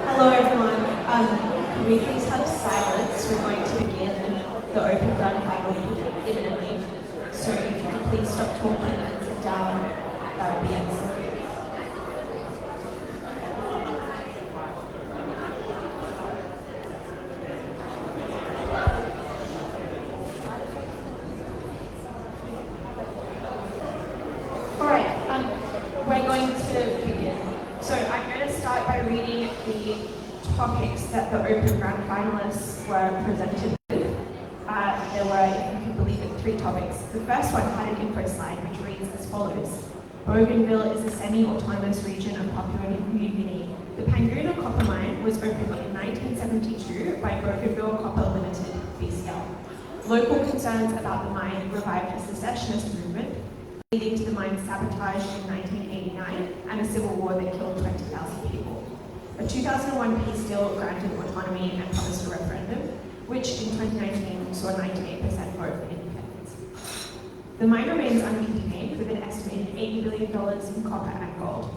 Hello everyone. Can we please have silence? We're going to begin the open gun final imminently. So if you could please stop talking and sit down, that would be excellent. We're going to begin. So I'm going to start by reading the topics that the Open Grand finalists were presented with. There were, if you can believe it, 3 topics. The first one had an info slide which reads as follows. Bougainville is a semi-autonomous region of Papua New Guinea. The Panguna copper mine was opened in 1972 by Bougainville Copper Limited, BCL. Local concerns about the mine revived a secessionist movement, leading to the mine's sabotage in 1989 and a civil war that killed 20,000 people. A 2001 peace deal granted autonomy and promised a referendum, which in 2019 saw 98% vote for independence. The mine remains uncontained with an estimated $80 billion in copper and gold.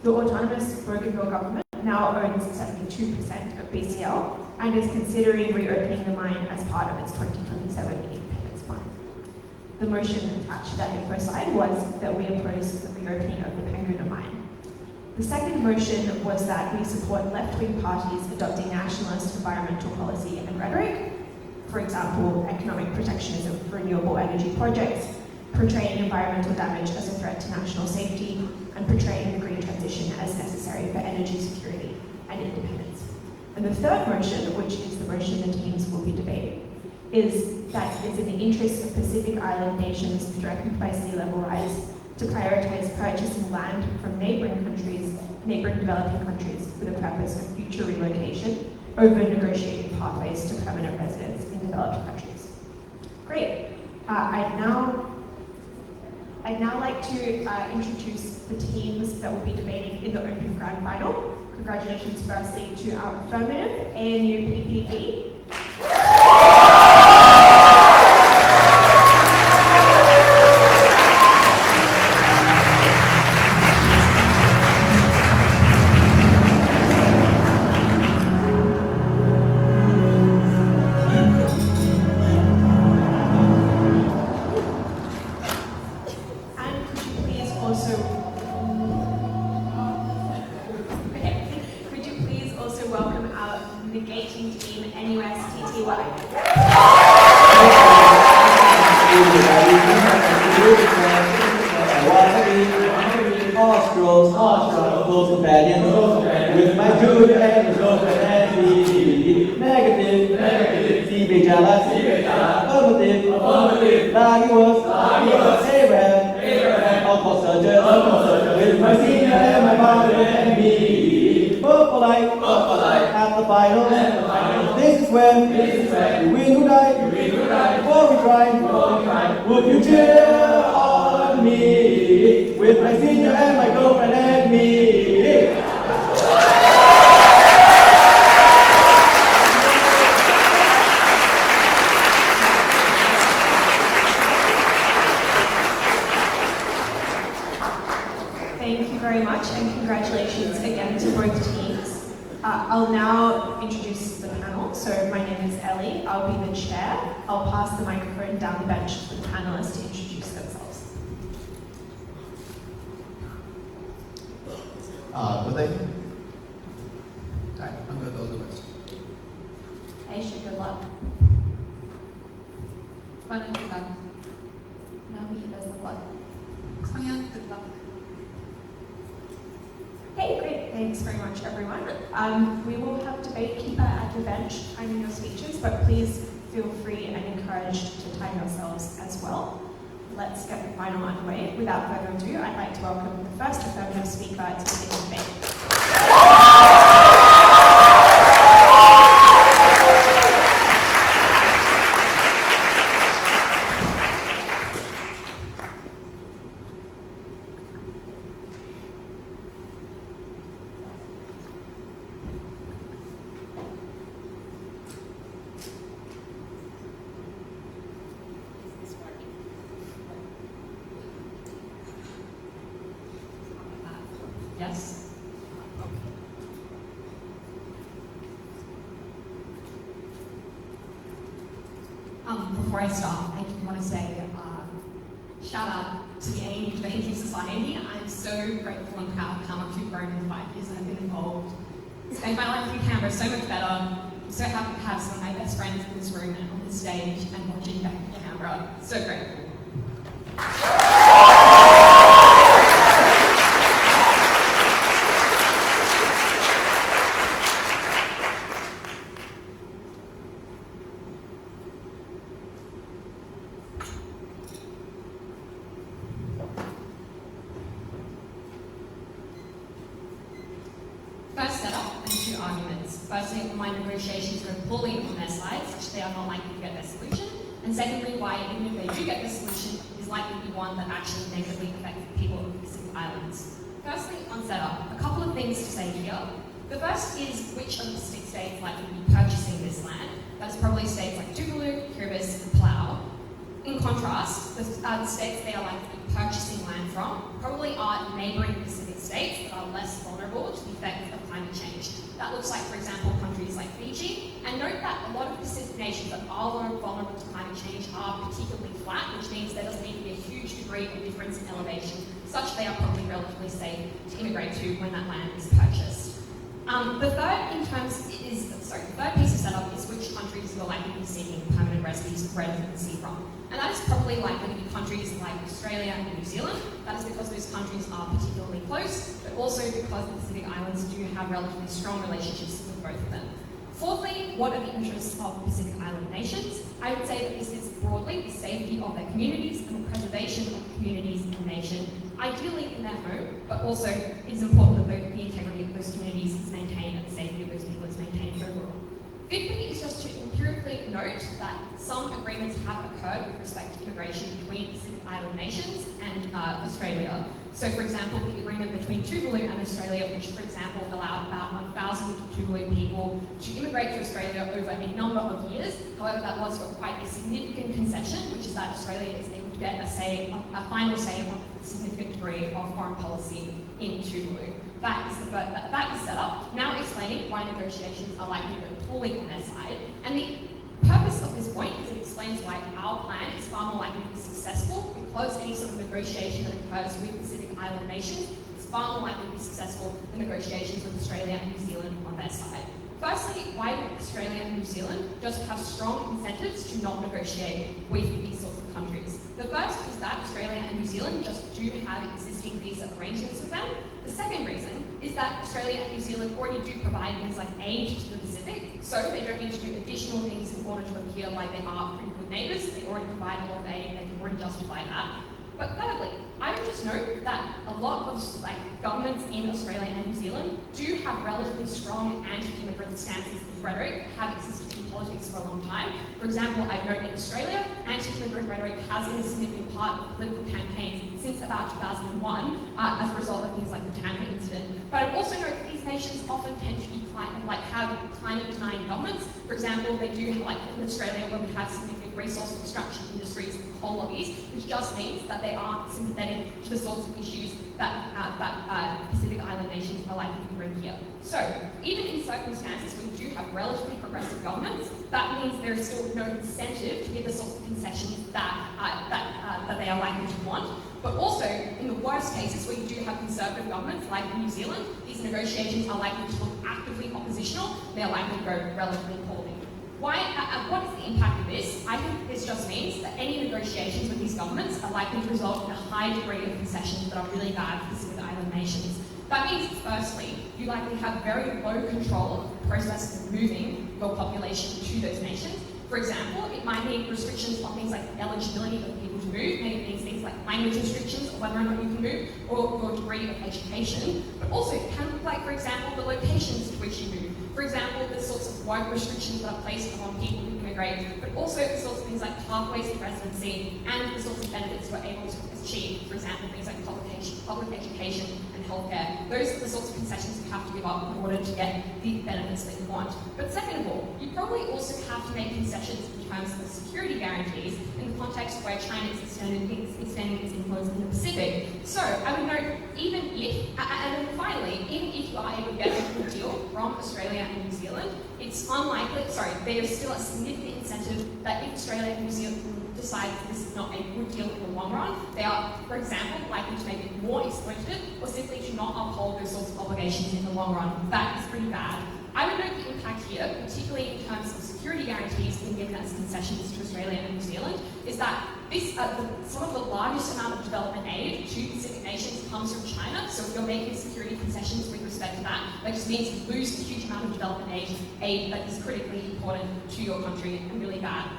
The autonomous Bougainville government now owns 72% of BCL and is considering reopening the mine as part of its 2027 independence plan. The motion attached to that info slide was that we oppose the reopening of the Panguna mine. The second motion was that we support left-wing parties adopting nationalist environmental policy and rhetoric, for example, economic protectionism for renewable energy projects, portraying environmental damage as a threat to national safety, and portraying the green transition as necessary for energy security and independence. And the third motion, which is the motion the teams will be debating, is that it's in the interest of Pacific Island nations threatened by sea level rise to prioritise purchasing land from neighbouring developing countries for the purpose of future relocation over negotiating pathways to permanent residence in developed countries. Great. I'd now like to introduce the teams that will be debating in the Open Grand Final. Congratulations firstly to our Affirmative, ANU PPB. Negating team NUS TTY. Australs, close companions, with my good and close companions, negative, see jealous, affirmative, Lagi Abraham, Uncle Surgeon, with my senior and my father and me. Polite, at the final. This is when you win who die. Before we try, would you cheer on me? With my senior and my girlfriend and me. Thank you very much, and congratulations again to both teams. I'll now introduce the panel. So my name is Ellie, I'll be the chair. I'll pass the microphone down the bench for the panelists to introduce themselves. Udai. I'm going to go the best. Aisha, good luck. Banun Sabri. Niamh, best of luck. Sunghyun, good luck. Hey, great. Thanks very much, everyone. We will have debate keeper at the bench timing your speeches, but please feel free and encouraged to time yourselves as well. Let's get the final underway. Without further ado, I'd like to welcome the first Affirmative speaker to begin the debate. Yes? Before I start, I do want to say shout out to the Angad Society. I'm so grateful and proud of how much we've grown in the 5 years that I've been involved. It's made my life in Canberra so much better. I'm so happy to have some of my best friends in this room and on this stage and watching back in Canberra. So grateful. First setup and 2 arguments. Firstly, why negotiations are poorly on their side, such they are not likely to get their solution. And secondly, why even if they do get the solution, it is likely to be one that actually negatively affects the people of the Pacific Islands. Firstly, on setup, a couple of things to say here. The first is which of the 6 states likely to be purchasing this land. That's probably states like Tuvalu, Kiribati, and Palau. In contrast, the states they are likely to be purchasing land from probably are neighbouring Pacific states that are less vulnerable to the effects of climate change. That looks like, for example, countries like Fiji. And note that a lot of Pacific nations that are vulnerable to climate change are particularly flat, which means there doesn't need to be a huge degree of difference in elevation, such they are probably relatively safe to immigrate to when that land is purchased. The third piece of setup is which countries you are likely to be seeking permanent residency from. And that is probably likely to be countries like Australia and New Zealand. That is because those countries are particularly close, but also because the Pacific Islands do have relatively strong relationships with both of them. Fourthly, what are the interests of Pacific Island nations? I would say that this is broadly the safety of their communities and the preservation of communities in the nation, ideally in their home, but also it is important that the integrity of those communities is maintained and the safety of those people is maintained overall. Fifthly is just to empirically note that some agreements have occurred with respect to immigration between Pacific Island nations and Australia. So, for example, the agreement between Tuvalu and Australia, which, for example, allowed about 1,000 Tuvalu people to immigrate to Australia over a number of years. However, that was for quite a significant concession, which is that Australia is able to get a final say on a significant degree of foreign policy in Tuvalu. That is set up. Now explaining why negotiations are likely to go poorly on their side. And the purpose of this point is it explains why our plan is far more likely to be successful because any sort of negotiation that occurs with Pacific Island nations is far more likely to be successful than negotiations with Australia and New Zealand on their side. Firstly, why do Australia and New Zealand just have strong incentives to not negotiate with these sorts of countries? The first is that Australia and New Zealand just do have existing visa arrangements with them. The second reason is that Australia and New Zealand already do provide things like aid to the Pacific, so they don't need to do additional things in order to appear like they are pretty good neighbours. They already provide a lot of aid, they can already justify that. But thirdly, I would just note that a lot of governments in Australia and New Zealand do have relatively strong anti-immigrant stances and rhetoric, have existed in politics for a long time. For example, I've noted in Australia, anti-immigrant rhetoric has been a significant part of political campaigns since about 2001 as a result of things like the Tampa incident. But I also note that these nations often tend to be have climate-denying governments. For example, they do have, in Australia, where we have significant resource extraction industries and coal lobbies, which just means that they aren't sympathetic to the sorts of issues that Pacific Island nations are likely to bring here. So, even in circumstances where we do have relatively progressive governments, that means there is still no incentive to give the sorts of concessions that they are likely to want. But also, in the worst cases where you do have conservative governments, like in New Zealand, these negotiations are likely to look actively oppositional. They are likely to go relatively poorly. What is the impact of this? I think this just means that any negotiations with these governments are likely to result in a high degree of concessions that are really bad for Pacific Island nations. That means, firstly, you likely have very low control of the process of moving your population to those nations. For example, it might mean restrictions on things like eligibility of people to move, maybe it means things like language restrictions or whether or not you can move, or your degree of education. But also, it can look like, for example, the locations to which you move. For example, the sorts of work restrictions that are placed upon people who immigrate, but also the sorts of things like pathways to residency and the sorts of benefits we're able to achieve. For example, things like public education and healthcare. Those are the sorts of concessions you have to give up in order to get the benefits that you want. But second of all, you probably also have to make concessions in terms of security guarantees in the context where China is extending its influence in the Pacific. So I would note, even if, and then finally, even if you are able to get a good deal from Australia and New Zealand, it's it's unlikely, there is still a significant incentive that if Australia and New Zealand decide this is not a good deal in the long run, they are, for example, likely to make it more exploitative or simply to not uphold those sorts of obligations in the long run. That is pretty bad. I would note the impact here, particularly in terms of security guarantees being given as concessions to Australia and New Zealand, is that this, some of the largest amount of development aid to Pacific nations comes from China. So if you're making security concessions with respect to that, that just means you lose a huge amount of development aid that is critically important to your country and really bad,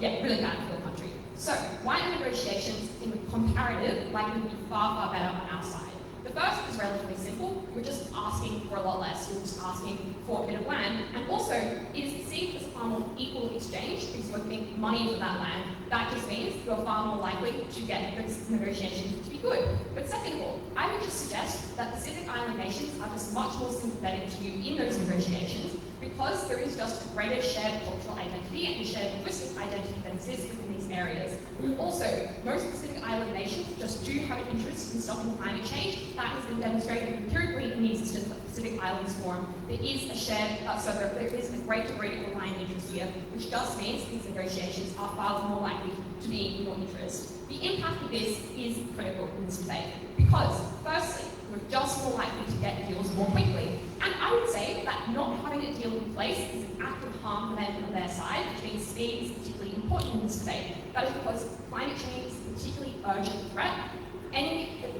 really bad for your country. So why are negotiations in comparative likely to be far, far better on our side? The first is relatively simple. You're just asking for a lot less. You're just asking for a bit of land. And also, it is perceived as a far more equal exchange because you're getting money for that land. That just means you're far more likely to get those negotiations to be good. But second of all, I would just suggest that Pacific Island nations are just much more sympathetic to you in those negotiations because there is just a greater shared cultural identity and a shared linguistic identity that exists within these areas. Also, most Pacific Island nations just do have an interest in stopping climate change. That has been demonstrated empirically in the existence of the Pacific Islands Forum. There is a shared, there is a great degree of aligned interest here, which just means these negotiations are far more likely to be in your interest. The impact of this is critical in this debate because, firstly, we're just more likely to get deals more quickly. And I would say that not having a deal in place is an act of harm for them on their side, which means speed is particularly important in this debate. That is because climate change is a particularly urgent threat.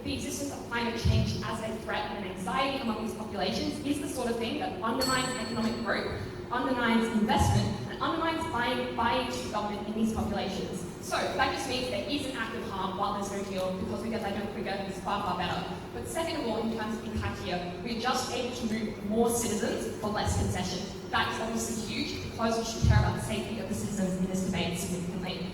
The existence of climate change as a threat and an anxiety among these populations is the sort of thing that undermines economic growth, undermines investment, and undermines buying to government in these populations. So that just means there is an act of harm while there's no deal because we get that done quicker and it's far, far better. But second of all, in terms of impact here, we're just able to move more citizens for less concession. That is obviously huge because we should care about the safety of the citizens in this debate significantly.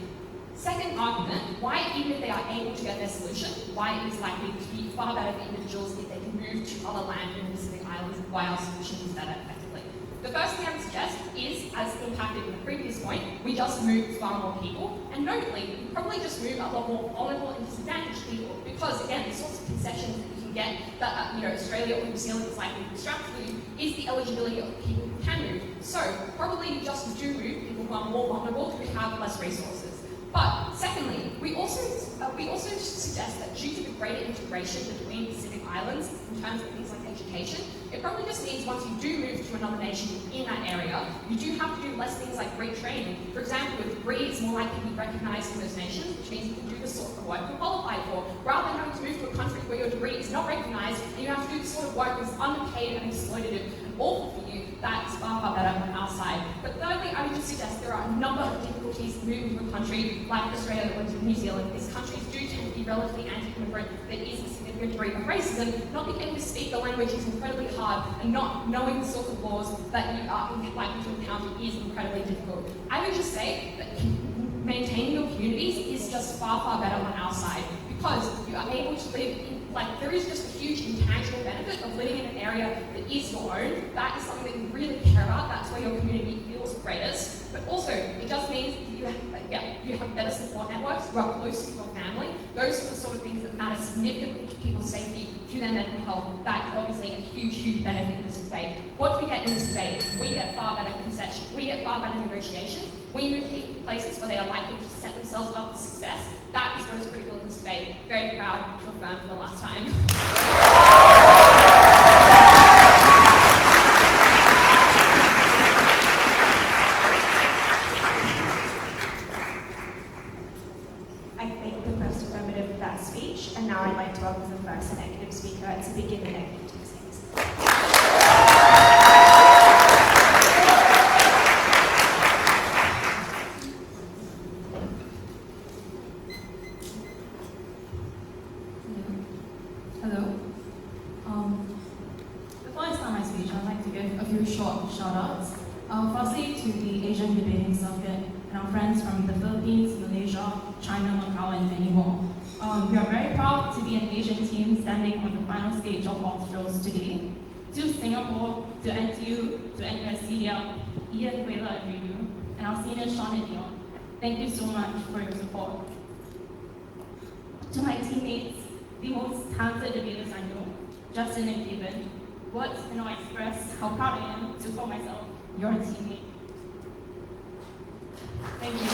Second argument, why even if they are able to get their solution, why it is likely to be far better for individuals if they can move to other land in the Pacific Islands, why our solution is better effectively. The first thing I would suggest is, as impacted in the previous point, we just move far more people, and notably, we probably just move a lot more vulnerable and disadvantaged people, because again, the sorts of concessions that you can get that Australia or New Zealand is likely to extract for you is the eligibility of people who can move. So probably you just do move people who are more vulnerable, who have less resources. But secondly, we also suggest that due to the greater integration between Pacific Islands in terms of things like education, it probably just means once you do move to another nation in that area, you do have to do less things like retraining. For example, a degree is more likely to be recognised in those nations, which means you can do the sort of work you're qualified for, rather than having to move to a country where your degree is not recognised and you have to do the sort of work that's underpaid and exploitative and awful for you. That is far, far better on our side. But thirdly, I would just suggest there are a number of difficulties moving to a country like Australia or New Zealand. These countries do tend to be relatively anti-immigrant. There is a significant degree of racism. Not being able to speak the language is incredibly hard, and not knowing the sorts of laws that you are likely to encounter is incredibly difficult. I would just say that maintaining your communities is just far, far better on our side because you are able to live in, there is just a huge intangible benefit of living in an area that is your own. That is something that you really care about. That's where your community feels greatest. But also, it just means you have better support networks, you are close to your family. Those are the sort of things that matter significantly to people's safety, to their mental health. That is obviously a huge, huge benefit in this debate. What do we get in this debate? We get far better concession. We get far better negotiations. We move people to places where they are likely to set themselves up for success. That is what is critical in this debate. Very proud to affirm for the last time. I thank the first affirmative for that speech, and now I'd like to welcome the first negative speaker to begin the negative proceedings. Hello. Before I start my speech, I'd like to give a few short shout-outs. Firstly, to the Asian debating circuit and our friends from the Philippines, Malaysia, China, Macau, and many more. We are very proud to be an Asian team standing on the final stage of Australs today. To Singapore, to NTU, to NUSTTY, Ian, Wayla, and Ryu, and our seniors Sean and Dion, thank you so much for your support. To my teammates, the most talented debaters I know, Justin and Cavan, words cannot express how proud I am to call myself your TV. Thank you.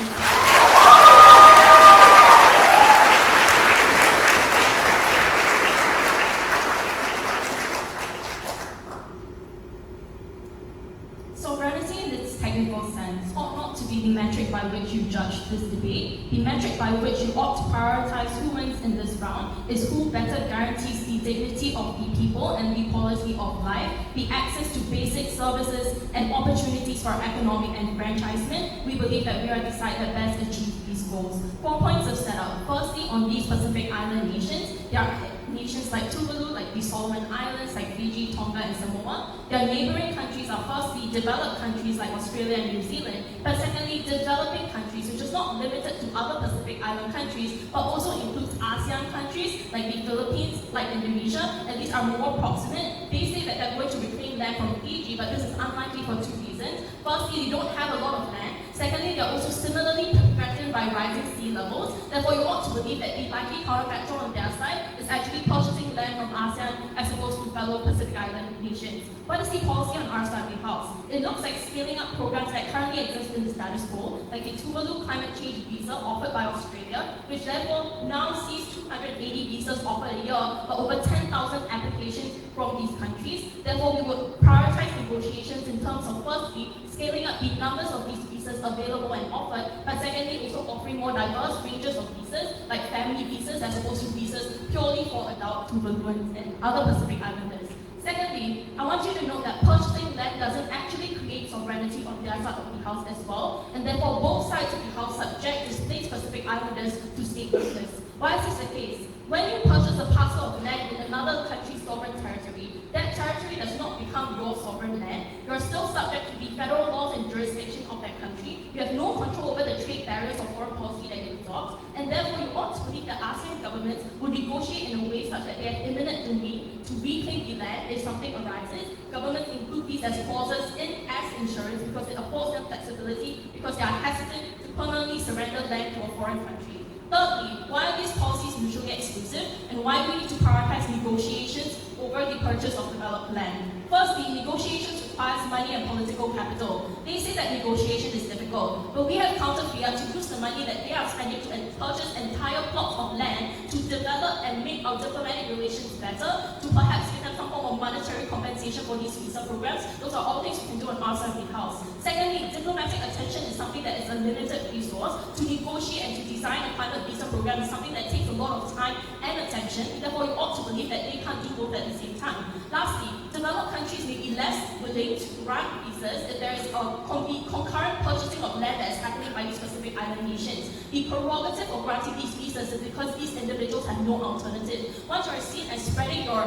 Sovereignty in its technical sense ought not to be the metric by which you judge this debate. The metric by which you ought to prioritize who wins in this round is who better guarantees the dignity of the people and the quality of life, the access to basic services and opportunities for economic enfranchisement. We believe that we are the side that best achieves these goals. 4 points of setup. Firstly, on these Pacific Island nations, there are nations like Tuvalu, like the Solomon Islands, like Fiji, Tonga, and Samoa. Their neighbouring countries are firstly developed countries like Australia and New Zealand, but secondly developing countries, which is not limited to other Pacific Island countries, but also includes ASEAN countries like the Philippines, like Indonesia, and these are more proximate. They say that they're going to reclaim land from Fiji, but this is unlikely for 2 reasons. Firstly, they don't have a lot of land. Secondly, they are also similarly threatened by rising sea levels. Therefore, you ought to believe that the likely counterfactual on their side is actually purchasing land from ASEAN as opposed to fellow Pacific Island nations. What is the policy on our side of the house? It looks like scaling up programs that currently exist in the status quo, like the Tuvalu climate change visa offered by Australia, which therefore now sees 280 visas offered a year, but over 10,000 applications from these countries. Therefore, we would prioritize negotiations in terms of firstly, scaling up the numbers of these visas available and offered, but secondly, also offering more diverse ranges of visas, like family visas as opposed to visas purely for adult Tuvaluans and other Pacific Islanders. Secondly, I want you to note that purchasing land doesn't actually create sovereignty on their side of the house as well, and therefore both sides of the house subject displaced Pacific Islanders to statelessness. Why is this the case? When you purchase a parcel of land in another country's sovereign territory, that territory does not become your sovereign land. You are still subject to the federal laws and jurisdiction of that country. You have no control over the trade barriers or foreign policy that it adopts, and therefore you ought to believe that ASEAN governments would negotiate in a way such that they have imminent domain to reclaim the land if something arises. Governments include these as clauses in as insurance because it affords them flexibility because they are hesitant to permanently surrender land to a foreign country. Thirdly, why are these policies mutually exclusive and why we need to prioritize negotiations over the purchase of developed land? Firstly, negotiations requires money and political capital. They say that negotiation is difficult, but we have countered FIA to use the money that they are spending to purchase entire plots of land to develop and make our diplomatic relations better, to perhaps give them some form of monetary compensation for these visa programs. Those are all things we can do on our side of the house. Secondly, diplomatic attention is something that is a limited resource. To negotiate and to design a pilot visa program is something that takes a lot of time and attention. Therefore, you ought to believe that they can't do both at the same time. Lastly, developed countries may be less willing to grant visas if there is a concurrent purchasing of land that is happening by these Pacific Island nations. The prerogative of granting these visas is because these individuals have no alternative. Once you are seen as spreading your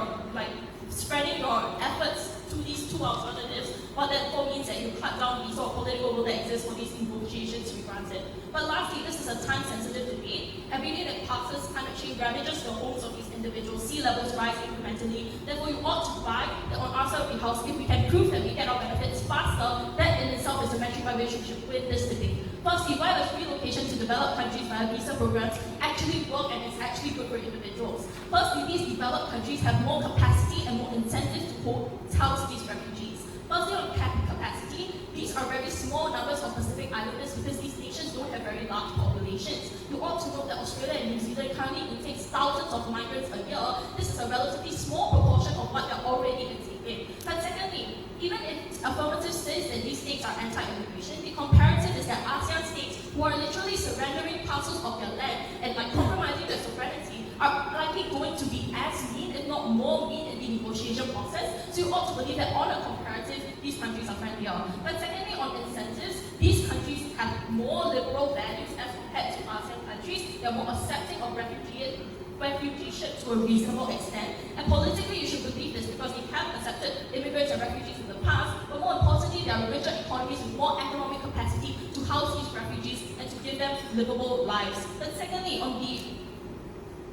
efforts to these two alternatives, what that means that you cut down the sort of political will that exists for these negotiations to be granted. But lastly, this is a time-sensitive debate. Every day that passes, climate change ravages the homes of these individuals. Sea levels rise incrementally. Therefore, you ought to buy that on our side of the house, if we can prove that we get our benefits faster, that in itself is a metric by which we should win this debate. Firstly, why does relocation to developed countries via visa programs actually work and is actually good for individuals? Firstly, these developed countries have more capacity and more incentive to house these refugees. Firstly, on capacity, these are very small numbers of Pacific Islanders because these nations don't have very large populations. You ought to note that Australia and New Zealand currently intakes thousands of migrants a year. This is a relatively small proportion of what they're already intaking. But secondly, even if Affirmative says that these states are anti-immigration, the comparative is that ASEAN states who are literally surrendering parcels of their land and compromising their sovereignty are likely going to be as mean, if not more mean, in the negotiation process. So you ought to believe that on a comparative, these countries are friendlier. But secondly, on incentives, these countries have more liberal values as compared to ASEAN countries. They are more accepting of refugeeship to a reasonable extent. And politically, you should believe this because they have accepted immigrants and refugees in the past, but more importantly, they are richer economies with more economic capacity to house these refugees and to give them livable lives. But secondly, on the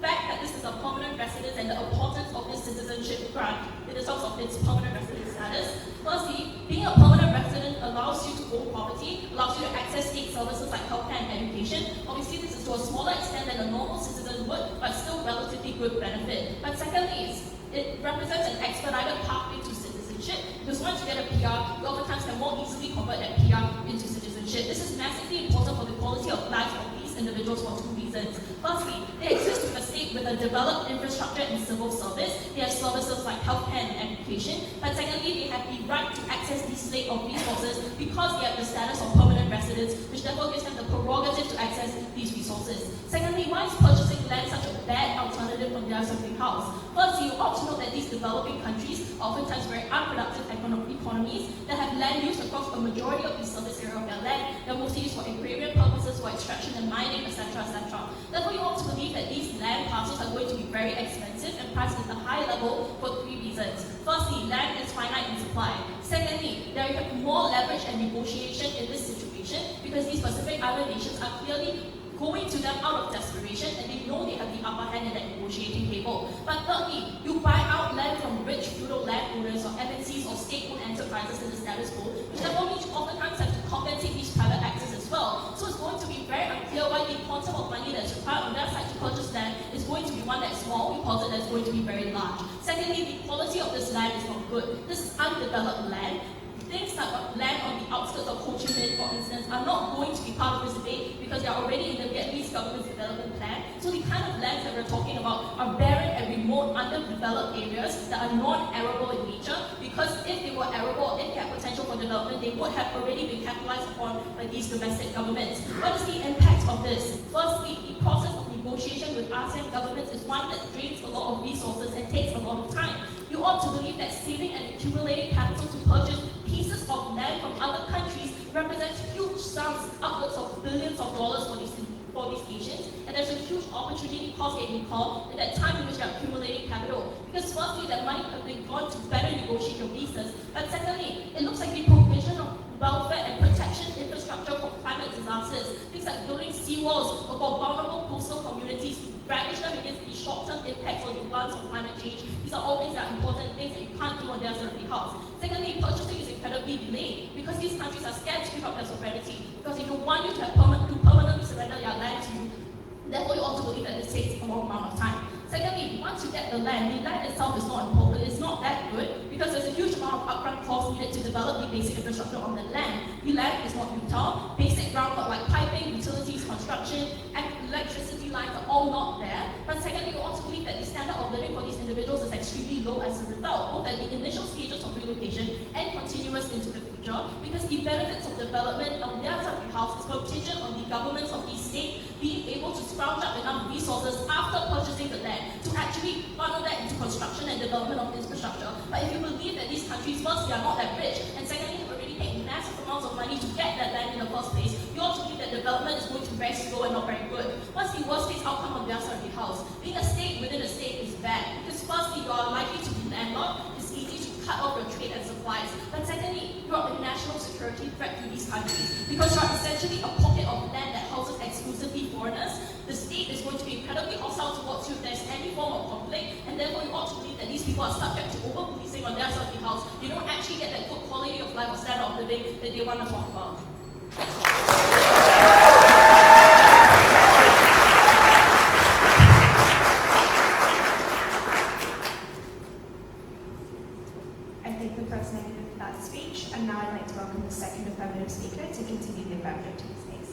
fact that this is a permanent residence and the importance of this citizenship grant in the terms of its permanent residence status. Firstly, being a permanent resident allows you to own property, allows you to access state services like healthcare and education. Obviously, this is to a smaller extent than a normal citizen would, but still relatively good benefit. But secondly, it represents an expedited pathway to citizenship because once you get a PR, you oftentimes can more easily convert that PR into citizenship. This is massively important for the quality of life of these individuals for two reasons. Firstly, they exist with a state with a developed infrastructure and civil service. They have services like healthcare and education. But secondly, they have the right to access these slate of resources because they have the status of permanent residents, which therefore gives them the prerogative to access these resources. Secondly, why is purchasing land such a bad alternative from their something house? First, you ought to know that these developing countries are oftentimes very unproductive economies that have land use across a majority of the surface area of their land. They're mostly used for agrarian purposes, for extraction and mining, etc., etc. Therefore, you ought to believe that these land parcels are going to be very expensive and priced at a high level for three reasons. Firstly, land is finite in supply. Secondly, there is more leverage and negotiation in this situation because these Pacific Island nations are clearly going to them out of desperation and they know they have the upper hand in that negotiating table. But thirdly, you buy out land from rich feudal landowners or MNCs or state-owned enterprises in the status quo, which therefore means you oftentimes have to compensate these private actors as well. So it's going to be very unclear why the quantum of money that's required on their side to purchase land is going to be one that's small, we posit that's going to be very large. Secondly, the quality of this land is not good. This is undeveloped land. Things like land on the outskirts of Ho Chi Minh, for instance, are not going to be part of this debate because they are already in the Vietnamese government's development plan. So the kind of lands that we're talking about are barren and remote, underdeveloped areas that are non-arable in nature because if they were arable, if they had potential for development, they would have already been capitalized upon by these domestic governments. What is the impact of this? Firstly, the process of negotiation with ASEAN governments is one that drains a lot of resources and takes a lot of time. You ought to believe that saving and accumulating capital to purchase pieces of land from other countries represents huge sums, upwards of billions of dollars for these nations, and there's a huge opportunity cost they incur at that time in which they're accumulating capital. Because firstly, that money could be gone to better negotiate your visas, but secondly, it looks like the provision of welfare and protection infrastructure for climate disasters, things like building seawalls for vulnerable coastal communities, brandish them against the short-term impacts or demands of climate change. These are all things that are important, things that you can't do on their side of the house. Secondly, purchasing is incredibly delayed because these countries are scared to give up their sovereignty because they don't want you to have permanently surrender your land to you. Therefore, you ought to believe that this takes a long amount of time. Secondly, once you get the land itself is not important, it's not that good because there's a huge amount of upfront cost needed to develop the basic infrastructure on the land. The land is not utile, basic groundwork like piping, utilities, construction, and electricity lines are all not there. But secondly, you ought to believe that the standard of living for these individuals is extremely low as a result, both at the initial stages of relocation and continuous into the future, because the benefits of development on their side of the house is contingent on the governments of these states being able to scrounge up enough resources after purchasing the land to actually funnel that into construction and development of infrastructure. But if you believe that these countries, firstly, are not that rich, and secondly, have already paid massive amounts of money to get that land in the first place, you ought to believe that development is going to be very slow and not very good. What's the worst case outcome on their side of the house? Being a state within a state is bad, because firstly, you are likely to be landlocked, it's easy to cut off your trade and supplies. But secondly, you are a national security threat to these countries, because you are essentially a pocket of land that houses exclusively foreigners. The state is going to be incredibly hostile towards you if there's any form of conflict, and therefore you ought to believe that these people are subject to over-policing on their side of the house. You don't actually get that good quality of life or standard of living that they want to talk about. I thank the first negative for that speech, and now I'd like to welcome the second affirmative speaker to continue the affirmative to the space.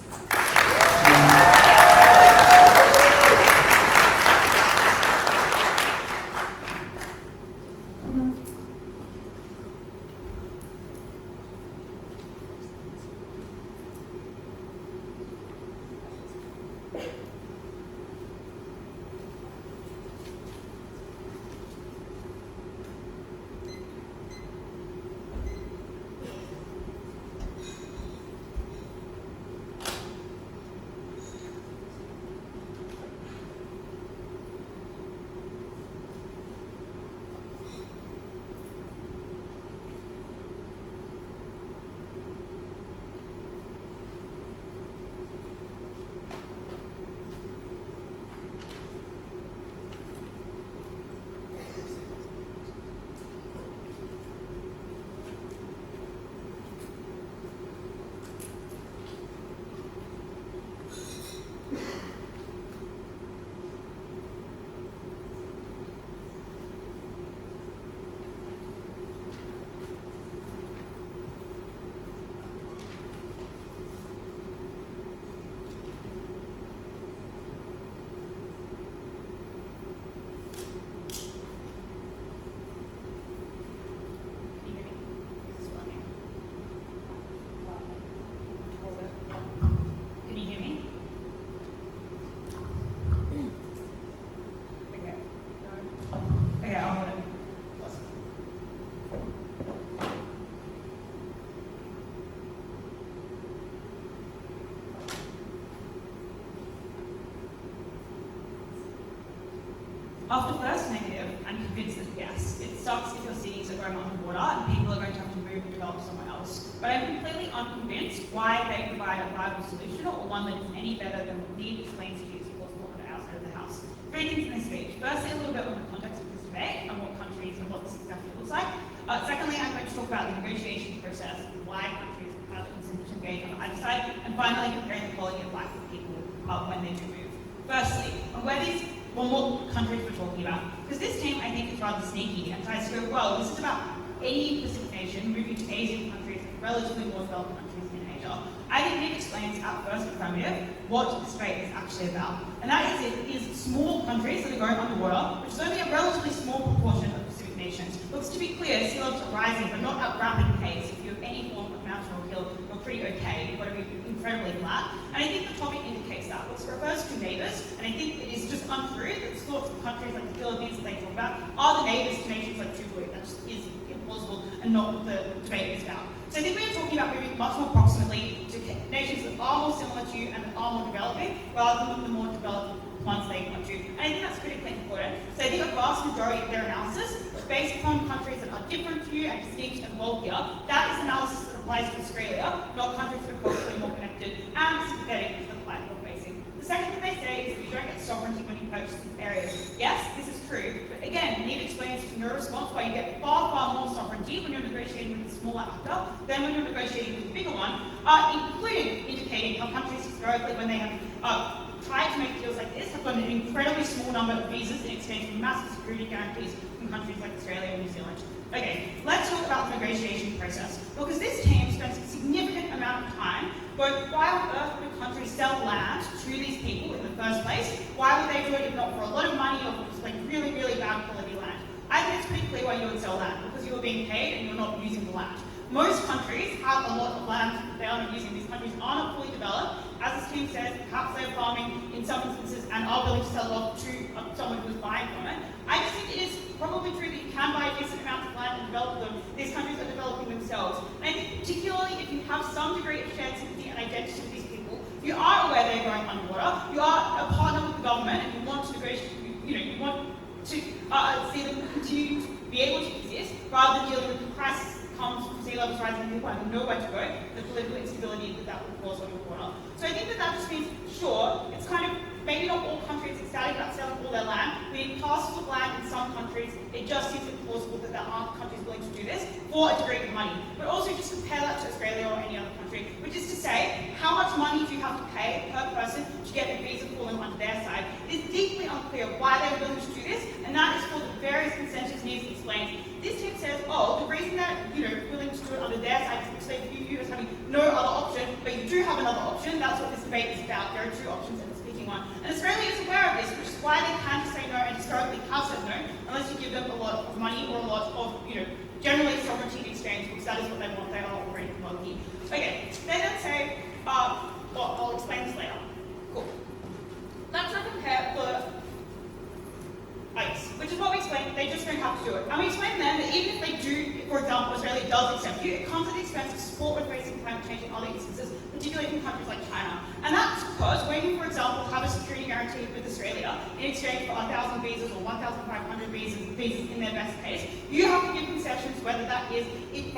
After first negative, I'm convinced that yes, it sucks if your cities are going underwater and people are going to have to move and develop somewhere else. But I'm completely unconvinced why they provide a viable solution or one that is any better than what Niamh explains to you is possible on the outside of the house. Three things in this speech. Firstly, a little bit on the context of this debate and what countries and what this exactly looks like. Secondly, I'm going to talk about the negotiation process and why countries have consented to engage on either side. And finally, comparing the quality of life of people when they do move. Firstly, on what countries we're talking about. Because this team, I think, is rather sneaky and tries to go, well, this is about any precipitation moving to Asian countries and relatively more developed countries in Asia. I think Niamh explains at first Affirmative what this debate is actually about. And that is small countries that are going underwater, which is only a relatively small proportion of Pacific nations. Because to be clear, sea levels are rising, but not at rapid pace. If you have any form of mountain or hill, you're pretty okay. You've got to be incredibly flat. And I think the topic indicates that. Because it refers to neighbours, and I think it is just untrue that sorts of countries like the Philippines that they talk about are the neighbours to nations like Djibouti. That just is implausible and not what the debate is about. So I think we are talking about moving much more proximately to nations that are more similar to you and that are more developing, rather than the more developed ones they want to. And I think that's critically important. So I think a vast majority of their analysis is based upon countries that are different to you and distinct and wealthier. That is analysis that applies to Australia, not countries that are culturally more connected and sympathetic to the plight you're facing. The second thing they say is that you don't get sovereignty when you purchase these areas. Yes, this is true, but again, Niamh explains in your response why you get far, far more sovereignty when you're negotiating with a smaller actor than when you're negotiating with a bigger one, including indicating how countries historically, when they have tried to make deals like this, have gotten an incredibly small number of visas in exchange for massive security guarantees from countries like Australia and New Zealand. Okay, let's talk about the negotiation process, because this team spends a significant amount of time both why on earth would countries sell land to these people in the first place? Why would they do it if not for a lot of money or for just like really, really bad quality land? I think it's pretty clear why you would sell land, because you are being paid and you're not using the land. Most countries have a lot of land that they are not using. These countries are not fully developed. As this team says, perhaps they're farming in some instances and are willing to sell it off to someone who is buying from it. I just think it is probably true that you can buy a decent amount of land and develop them. These countries are developing themselves. And I think particularly if you have some degree of shared sympathy and identity with these people, you are aware they're going underwater, you are a partner with the government and you want to negotiate, you want to see them continue to be able to exist rather than dealing with the crisis that comes from sea levels rising and people having nowhere to go, the political instability that would cause underwater. So I think that just means, sure, it's kind of maybe not all countries ecstatic about selling all their land. We need parcels of land in some countries. It just seems implausible that there aren't countries willing to do this for a degree of money. But also just compare that to Australia or any other country, which is to say, how much money do you have to pay per person to get a visa falling onto their side? It is deeply unclear why they're willing to do this, and that is for the various incentives Niamh explains. This team says, oh, the reason that willing to do it under their side is because they view you as having no other option, but you do have another option. That's what this debate is about. There are two options and it's picking one. And Australia is aware of this, which is why they can't say no and historically have said no, unless you give them a lot of money or a lot of, generally sovereignty in exchange, because that is what they want. They are already wealthy. Okay, they then say, well, I'll explain this later. Cool. Let's now compare the ICE, which is what we explained, they just don't have to do it. And we explained then that even if they do, for example, Australia does accept you, it comes at the expense of support when facing climate change in other instances, particularly from countries like China. And that's because when you, for example, have a security guarantee with Australia in exchange for 1,000 visas or 1,500 visas in their best case, you have to give concessions, whether that is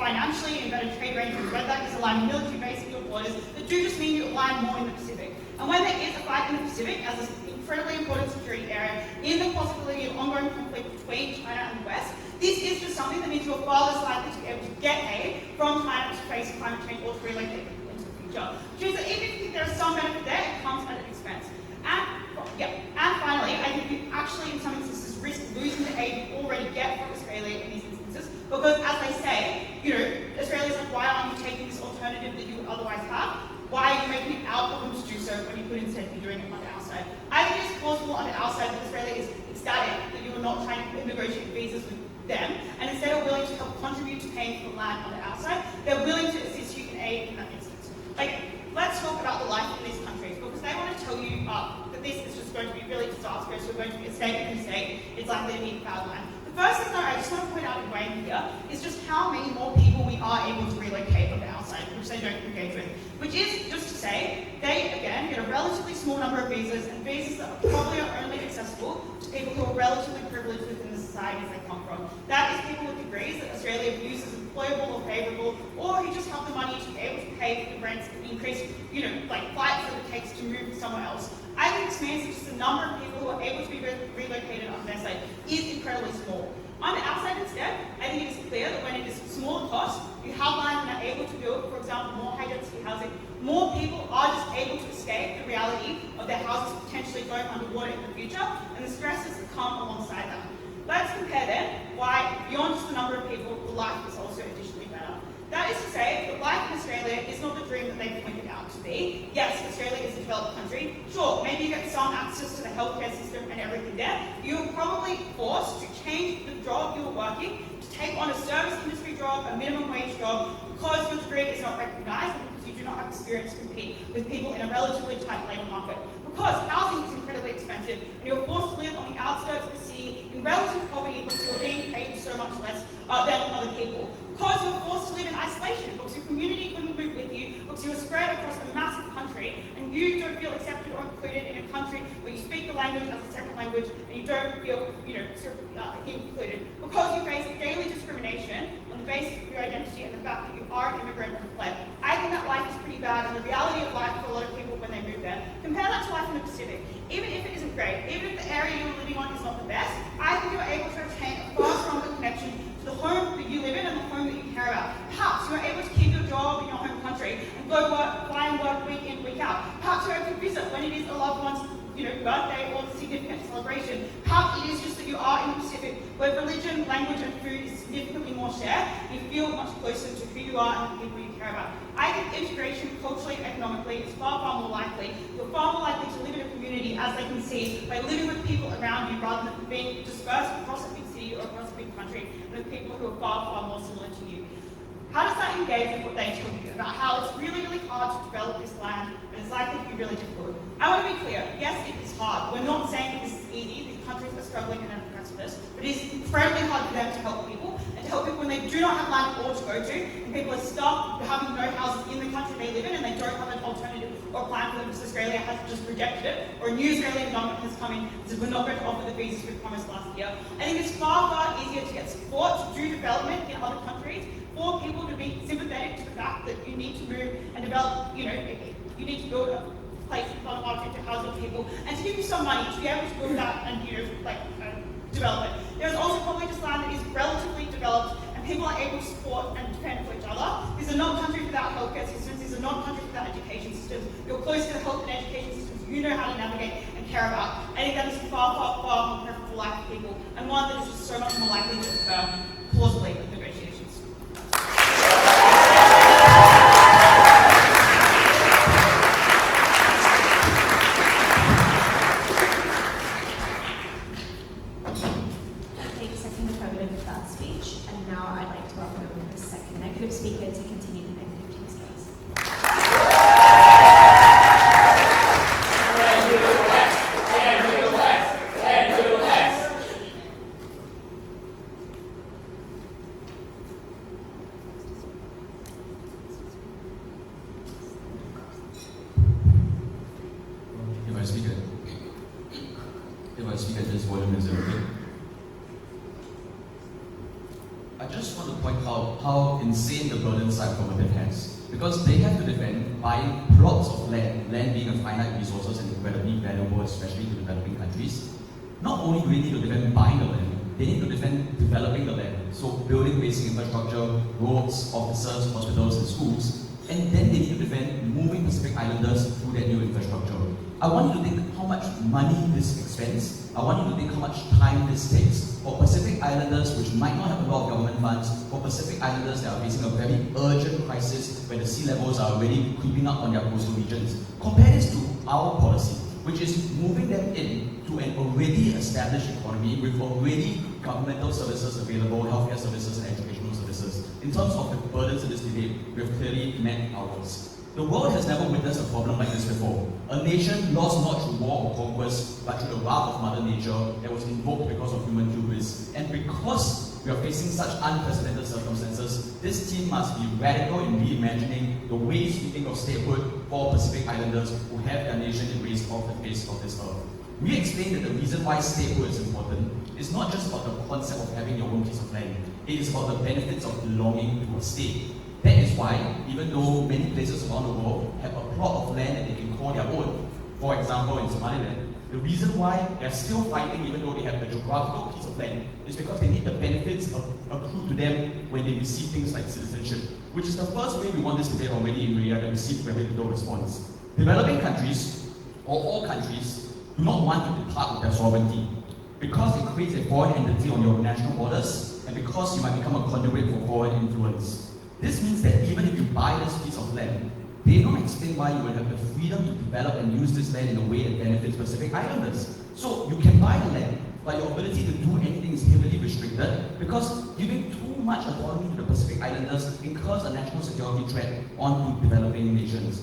financially in better trade arrangements, whether that is aligning military base at your borders, that do just mean you align more in the Pacific. And when there is a fight in the Pacific, as an incredibly important security area, in the possibility of ongoing conflict between China and the West, this is just something that means you're far less likely to be able to get aid from China to face climate change or to relocate into the future. Which means that even if you think there is some benefit there, it comes at an expense. And finally, I think you actually, in some instances, risk losing the aid you already get from Australia in these instances, because as they say, Australia's like, why aren't you taking this alternative that you would otherwise have? Why are you making it our problem to do so when you could instead be doing it on our side? I think it's plausible on our side that Australia is ecstatic that you are not trying to negotiate visas with them, and instead are willing to help contribute to paying for the land on the outside. They're willing to assist you in aid in that instance. Let's talk about the life in these countries, because they want to tell you that this is just going to be really disastrous. We're going to be a state and a state. It's likely to be bad land. The first thing that I just want to point out in weighing here is just how many more people we are able to relocate on the outside, which they don't engage with. Which is just to say, they again get a relatively small number of visas, and visas that are probably only accessible to people who are relatively privileged within the societies they come from. That is people with degrees that Australia views as employable or favourable, or who just have the money to be able to pay for the rents, increase, like flights that it takes to move somewhere else. I think this means that just the number of people who are able to be relocated on their side is incredibly small. On the outside instead, I think it is clear that when it is smaller cost, you have land and are able to build, for example, more high density housing, more people are just able to escape the reality of their houses potentially going underwater in the future and the stresses that come alongside that. Let's compare then why, beyond just the number of people, the life is also additionally better. That is to say that life in Australia is not the dream that they pointed out to be. Yes, Australia is a developed country. Sure, maybe you get some access to the healthcare system and everything there. You're probably forced to change the job you're working, to take on a service industry job, a minimum wage job, because your degree is not recognised and because you do not have experience to compete with people in a relatively tight labour market. Because housing is incredibly expensive and you're forced to live on the outskirts of the city in relative poverty because you're being paid so much less than other people. Because you're forced to live in isolation, because your community couldn't move with you, because you were spread across a massive country and you don't feel accepted or included in a country where you speak the language as a second language and you don't feel, included. Because you face daily discrimination on the basis of your identity and the fact that you are an immigrant and fled. I think that life is pretty bad and the reality of life for a lot of people when they move there. Compare that to life in the Pacific. Even if it isn't great, even if the area you're living on is not the best, I think you're able to retain a far stronger connection to the home that you live in and the home that you care about. Perhaps you're able to keep your job in your home country and go work, fly and work week in, week out. Perhaps you're able to visit when it is a loved one's birthday or significant celebration. Perhaps it is just that you are in the Pacific where religion, language and food is significantly more shared and you feel much closer to who you are and the people you care about. I think integration culturally and economically is far, far more likely. You're far more likely to live in a community, as they can see, by living with people around you rather than being dispersed across a big city or across a big country and with people who are far, far more similar to you. How does that engage with what they tell you about how it's really, really hard to develop this land and it's likely to be really difficult? I want to be clear, yes, it is hard. We're not saying that this is easy. These countries are struggling and are precipice, but it is incredibly hard for them to help people and to help people when they do not have land or to go to and people are stuck having no houses in the country they live in and they don't have an alternative or plan for them because Australia has just rejected it or a new Australian government has come in and said we're not going to offer the visas we promised last year. I think it's far, far easier to get support to do development in other countries for people to be sympathetic to the fact that you need to move and develop, you need to build a place in Vanuatu to house your people and to give you some money to be able to build that and, develop it. There's also probably just land that is relatively developed and people are able to support and depend for each other. These are not countries without healthcare systems, these are not countries without education systems. You're close to the health and education systems you know how to navigate and care about. I think that is far, far, far more preferable life for people and one that is just so much more likely to occur plausibly with negotiations. Speaker to continue the negative Tuesdays. If I speak at this volume, is it okay? I just want to point out how insane the burden side Affirmative has. Because they have to defend buying plots of land being a finite resources and incredibly valuable, especially to developing countries. Not only do they need to defend buying the land, they need to defend developing the land. So building basic infrastructure, roads, offices, hospitals and schools. And then they need to defend moving Pacific Islanders through that new infrastructure. I want you to think how much money this expends. I want you to think how much time this takes for Pacific Islanders which might not have a lot of government funds, for Pacific Islanders that are facing a very urgent crisis where the sea levels are already creeping up on their coastal regions. Compare this to our policy, which is moving them in to an already established economy with already governmental services available, healthcare services and educational services. In terms of the burdens of this debate, we have clearly met ours. The world has never witnessed a problem like this before. A nation lost not through war or conquest, but through the wrath of Mother Nature that was invoked because of human hubris. And because we are facing such unprecedented circumstances, this team must be radical in reimagining the ways we think of statehood for Pacific Islanders who have their nation erased off the face of this earth. We explained that the reason why statehood is important is not just about the concept of having your own piece of land. It is about the benefits of belonging to a state. That is why, even though many places around the world have a plot of land that they can call their own, for example in Somaliland, the reason why they're still fighting even though they have a geographical piece of land is because they need the benefits accrued to them when they receive things like citizenship, which is the first way we won this debate already in Riyadh and received very little response. Developing countries, or all countries, do not want to depart with their sovereignty because it creates a foreign entity on your national borders and because you might become a conduit for foreign influence. This means that even if you buy this piece of land, they don't explain why you will have the freedom to develop and use this land in a way that benefits Pacific Islanders. So you can buy the land, but your ability to do anything is heavily restricted because giving too much autonomy to the Pacific Islanders incurs a national security threat onto developing nations.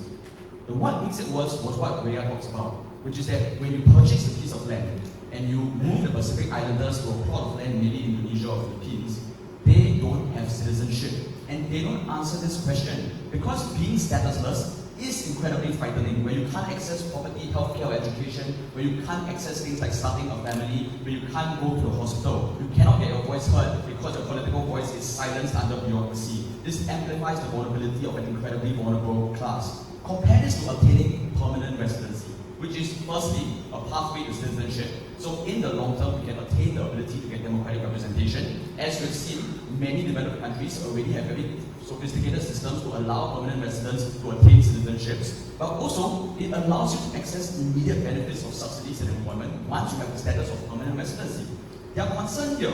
And what makes it worse was what Rhea talks about, which is that when you purchase a piece of land and you move the Pacific Islanders to a plot of land, maybe Indonesia or Philippines, they don't have citizenship. And they don't answer this question because being statusless is incredibly frightening, where you can't access property, healthcare, or education, where you can't access things like starting a family, where you can't go to the hospital, you cannot get your voice heard because your political voice is silenced under bureaucracy. This amplifies the vulnerability of an incredibly vulnerable class. Compare this to obtaining permanent residency, which is firstly a pathway to citizenship. So in the long term, we can attain the ability to get democratic representation. As we've seen, many developed countries already have very sophisticated systems to allow permanent residents to attain citizenships. But also, it allows you to access immediate benefits of subsidies and employment once you have the status of permanent residency. Their concern here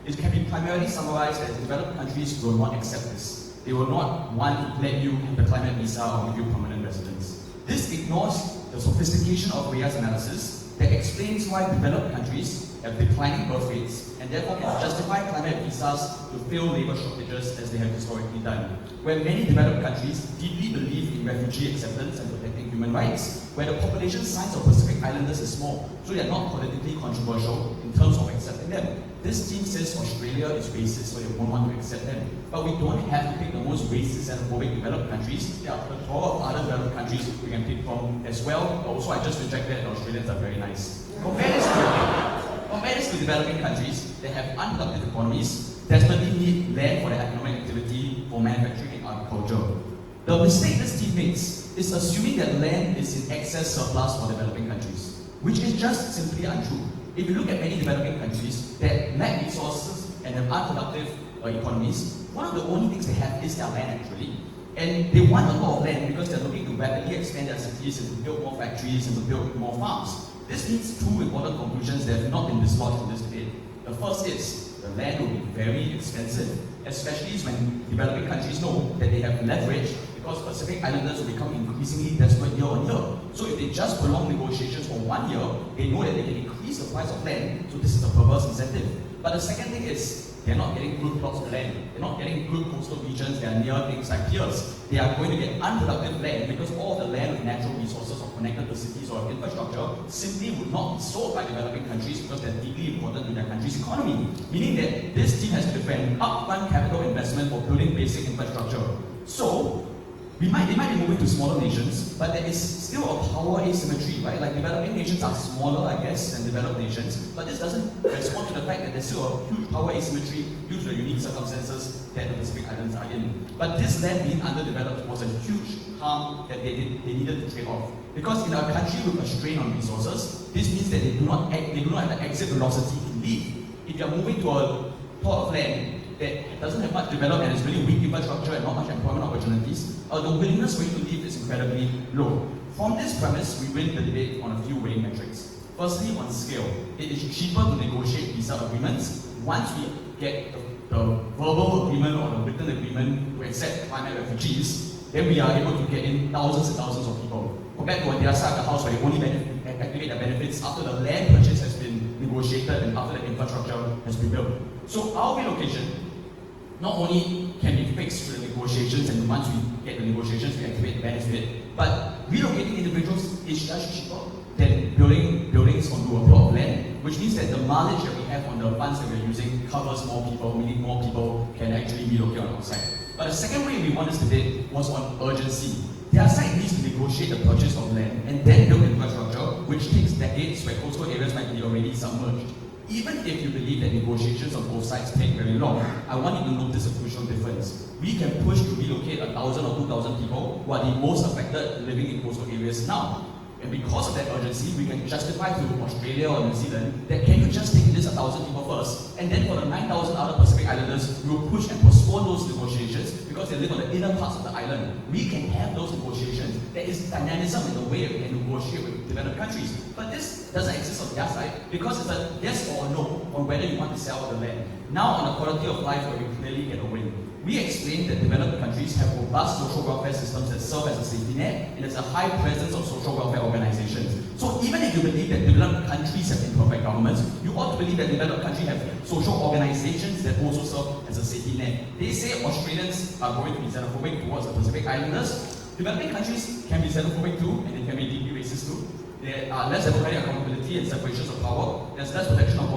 can be primarily summarized as developed countries will not accept this. They will not want to let you have the climate visa or give you permanent residence. This ignores the sophistication of Rhea's analysis that explains why developed countries have declining birth rates and therefore can justify climate visas to fill labour shortages as they have historically done. Where many developed countries deeply believe in refugee acceptance and protecting human rights, where the population size of Pacific Islanders is small, so they are not politically controversial in terms of accepting them. This team says Australia is racist, so they won't want to accept them. But we don't have to pick the most racist and xenophobic developed countries. There are a lot of other developed countries we can pick from as well. Also, I just rejected that Australians are very nice. Compare this to developing countries that have unproductive economies, desperately need land for their economic activity, for manufacturing and agriculture. The mistake this team makes is assuming that land is in excess surplus for developing countries, which is just simply untrue. If you look at many developing countries that lack resources and have unproductive economies, one of the only things they have is their land actually. And they want a lot of land because they're looking to rapidly expand their cities and to build more factories and to build more farms. This leads to two important conclusions that have not been dislodged in this debate. The first is the land will be very expensive, especially when developing countries know that they have leverage because Pacific Islanders will become increasingly desperate year on year. So if they just prolong negotiations for 1 year, they know that they can increase the price of land, so this is a perverse incentive. But the second thing is, they're not getting good plots of land. They're not getting good coastal regions that are near things like piers. They are going to get unproductive land because all the land with natural resources or connected to cities or infrastructure simply would not be sold by developing countries because they're deeply important to their country's economy. Meaning that this team has to defend upfront capital investment for building basic infrastructure. So, they might be moving to smaller nations, but there is still a power asymmetry, right? Like developing nations are smaller, I guess, than developed nations, but this doesn't respond to the fact that there's still a huge power asymmetry due to the unique circumstances that the Pacific Islands are in. But this land being underdeveloped was a huge harm that they needed to trade off. Because in a country with a strain on resources, this means that they do not have the exit velocity to leave. If you're moving to a plot of land that doesn't have much developed and is really weak infrastructure and not much employment opportunities, the willingness for you to leave is incredibly low. From this premise, we win the debate on a few weighing metrics. Firstly, on scale, it is cheaper to negotiate visa agreements once we get the verbal agreement or the written agreement to accept climate refugees. Then we are able to get in thousands and thousands of people. Compared to on the other side of the house where they only activate their benefits after the land purchase has been negotiated and after the infrastructure has been built. So our relocation not only can be fixed through the negotiations, and once we get the negotiations, we activate the benefit, but relocating individuals is just cheaper than building buildings onto a plot of land, which means that the mileage that we have on the funds that we're using covers more people, meaning more people can actually relocate on our side. But the second way we won this debate was on urgency. their side needs to negotiate the purchase of land and then build infrastructure, which takes decades where coastal areas might be already submerged. Even if you believe that negotiations on both sides take very long, I want you to notice a crucial difference. We can push to relocate 1,000 or 2,000 people who are the most affected living in coastal areas now. And because of that urgency, we can justify to Australia or New Zealand that can you just take this 1,000 people first, and then for the 9,000 other Pacific Islanders, we will push and postpone those negotiations because they live on the inner parts of the island. We can have those negotiations. There is dynamism in the way that we can negotiate with developed countries. But this doesn't exist on their side because it's a yes or no on whether you want to sell the land. Now on the quality of life where we clearly get a win. We explained that developed countries have robust social welfare systems that serve as a safety net, and there's a high presence of social welfare organizations. So even if you believe that developed countries have imperfect governments, you ought to believe that developed countries have social organizations that also serve as a safety net. They say Australians are going to be xenophobic towards the Pacific Islanders. Developing countries can be xenophobic too, and they can be deeply racist too. There are less democratic accountability and separations of power. There's less protection of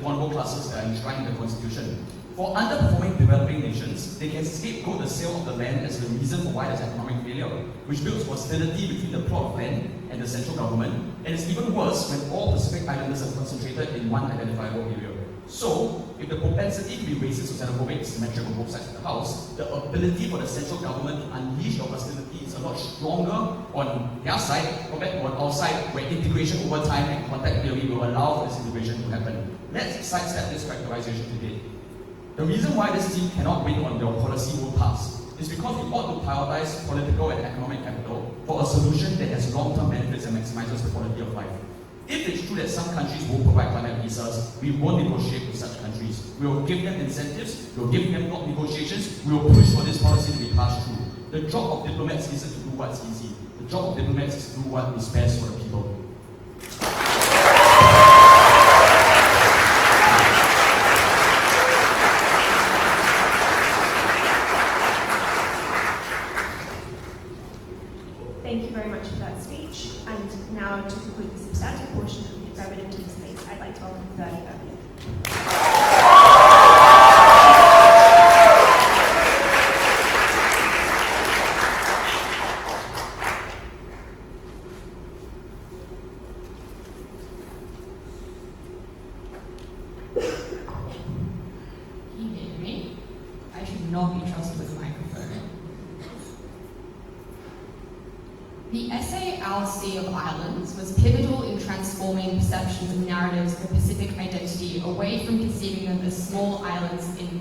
vulnerable classes that are enshrined in the Constitution. For underperforming developing nations, they can scapegoat the sale of the land as the reason for why there's economic failure, which builds hostility between the plot of land and the central government, and it's even worse when all Pacific Islanders are concentrated in one identifiable area. So, if the propensity to be racist or xenophobic is symmetric on both sides of the house, the ability for the central government to unleash your hostility is a lot stronger on their side compared to on our side, where integration over time and contact theory will allow for this integration to happen. Let's sidestep this characterization today. The reason why this team cannot win on your policy will pass is because we ought to prioritize political and economic capital for a solution that has long-term benefits and maximizes the quality of life. If it's true that some countries will provide climate visas, we won't negotiate with such countries. We will give them incentives, we will give them block negotiations, we will push for this policy to be passed through. The job of diplomats isn't to do what's easy. The job of diplomats is to do what is best for the people. Thank you very much for that speech. And now to conclude the substantive portion of the affirmative team space, I'd like to welcome the third affirmative. Can you hear me? I should not be trusted with a microphone. The essay Our Sea of Islands was pivotal in transforming perceptions and narratives of the Pacific identity away from conceiving them as small islands in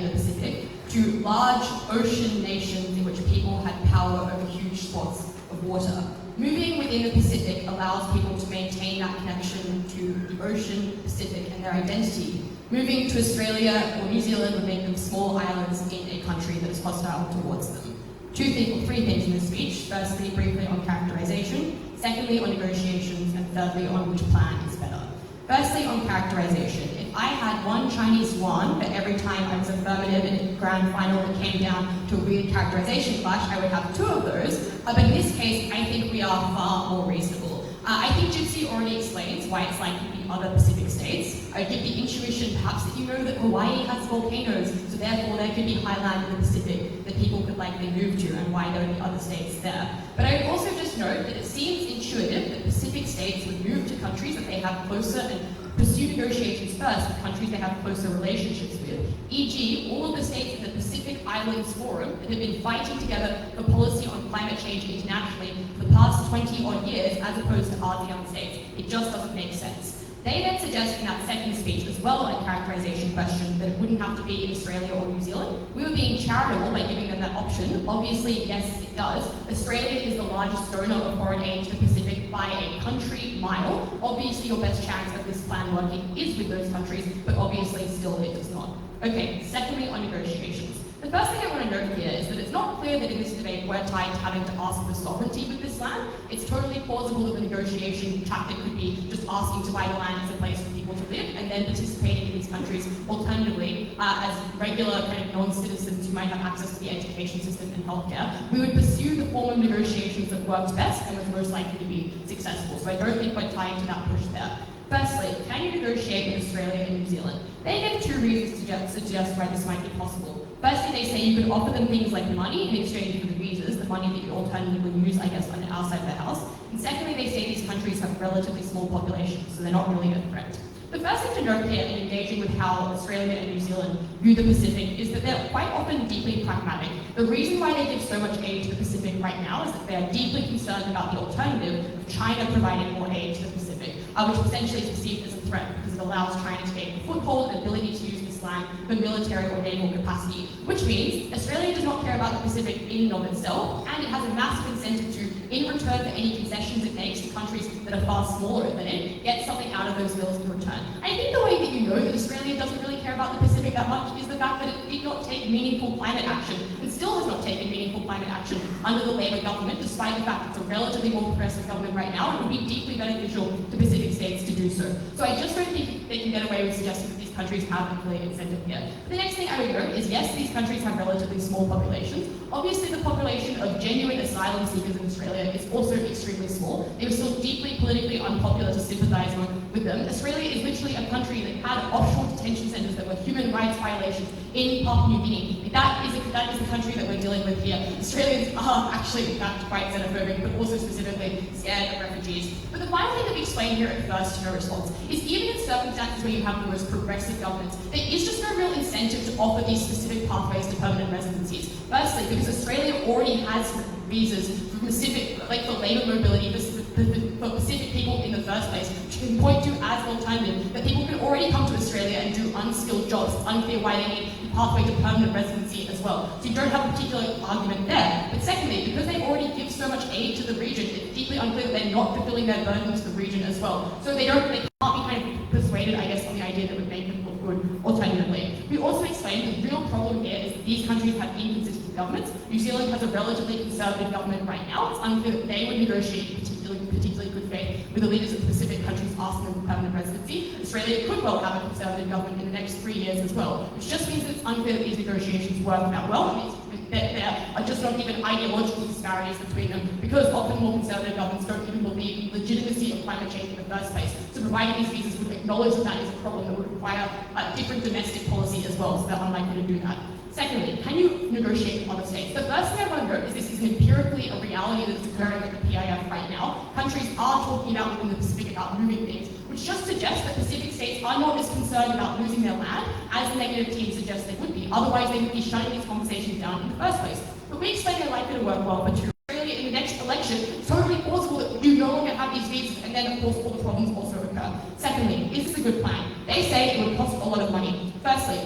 the Pacific to large ocean nations in which people had power over huge swaths of water. Moving within the Pacific allows people to maintain that connection to the ocean, Pacific, and their identity. Moving to Australia or New Zealand would make them small islands in a country that is hostile towards them. Three things in this speech. Firstly, briefly on characterization. Secondly, on negotiations. And thirdly, on which plan is better. Firstly, on characterization. If I had one Chinese yuan for every time I was affirmative in a grand final that came down to a weird characterization clash, I would have two of those. But in this case, I think we are far more reasonable. I think Gypsy already explains why it's like the other Pacific states. I give the intuition perhaps that you know that Hawaii has volcanoes, so therefore there could be high land in the Pacific that people could likely move to, and why there are the other states there. But I would also just note that it seems intuitive that Pacific states would move to countries that they have closer and pursue negotiations first with countries they have closer relationships with. E.g., all of the states in the Pacific Islands Forum that have been fighting together for policy on climate change internationally for the past 20-odd years as opposed to ASEAN states. It just doesn't make sense. They then suggest in that second speech as well on a characterization question that it wouldn't have to be Australia or New Zealand. We were being charitable by giving them that option. Obviously, yes, it does. Australia is the largest donor of foreign aid to the Pacific by a country mile. Obviously, your best chance of this plan working is with those countries, but obviously still it does not. Okay, secondly on negotiations. The first thing I want to note here is that it's not clear that in this debate we're tied to having to ask for sovereignty with this land. It's totally plausible that the negotiation tactic could be just asking to buy the land as a place for people to live and then participating in these countries alternatively as regular kind of non-citizens who might have access to the education system and healthcare. We would pursue the form of negotiations that worked best and was most likely to be successful. So I don't think we're tied to that push there. Firstly, can you negotiate with Australia and New Zealand? They give two reasons to suggest why this might be possible. Firstly, they say you could offer them things like money in exchange for the visas. The of money that you alternatively use, I guess, on the outside of the house. And secondly, they say these countries have relatively small populations, so they're not really a threat. The first thing to note here in engaging with how Australia and New Zealand view the Pacific is that they're quite often deeply pragmatic. The reason why they give so much aid to the Pacific right now is that they are deeply concerned about the alternative of China providing more aid to the Pacific, which essentially is perceived as a threat because it allows China to gain a foothold and ability to use this land for military or naval capacity, which means Australia does not care about the Pacific in and of itself, and it has a massive incentive to, in return for any concessions it makes to countries that are far smaller than it, get something out of those deals in return. I think the way that you know that Australia doesn't really care about the Pacific that much is the fact that it did not take meaningful climate action, and still has not taken meaningful climate action under the Labor government, despite the fact it's a relatively more progressive government right now, and it would be deeply beneficial to Pacific states to do so. So I just don't think they can get away with suggesting that these countries have a clear incentive here. But the next thing I would note is, yes, these countries have relatively small populations. Obviously, the population of genuine asylum seekers in Australia is also extremely small. They were still deeply politically unpopular to sympathise with them. Australia is literally a country that had offshore detention centres that were human rights violations in Papua New Guinea. That is the country that we're dealing with here. Australians are actually, in fact, quite xenophobic, but also specifically scared of refugees. But the final thing that we explain here at first to no response is, even in circumstances where you have the most progressive governments, there is just no real incentive to offer these specific pathways to permanent residencies. Firstly, because Australia already has visas for Pacific, like for labour mobility for Pacific people in the first place, which you can point to as an alternative, that people can already come to Australia and do unskilled jobs. It's unclear why they need a pathway to permanent residency as well. So you don't have a particular argument there. But secondly, because they already give so much aid to the region, it's deeply unclear that they're not fulfilling their burden to the region as well. So they can't be kind of persuaded, I guess, on the idea that would make them look good alternatively. We also explained the real problem here is that these countries have inconsistent governments. New Zealand has a relatively conservative government right now. It's unclear that they would negotiate particularly good faith with the leaders of the Pacific countries asking them for permanent residency. Australia could well have a conservative government in the next 3 years as well, which just means that it's unclear that these negotiations work out well. There are just not even ideological disparities between them, because often more conservative governments don't even believe in the legitimacy of climate change in the first place. So providing these visas would acknowledge that that is a problem that would require a different domestic policy as well, so they're unlikely to do that. Secondly, can you negotiate with other states? The first thing I want to note is this is empirically a reality that is occurring at the PIF right now. Countries are talking about within the Pacific about moving things, which just suggests that Pacific states are not as concerned about losing their land as the negative team suggests they would be. Otherwise, they would be shutting these conversations down in the first place. But we explain they're likely to work well for Australia in the next election. It's totally plausible that you no longer have these visas, and then of course all the problems also occur. Secondly, is this a good plan? They say it would cost a lot of money. Firstly,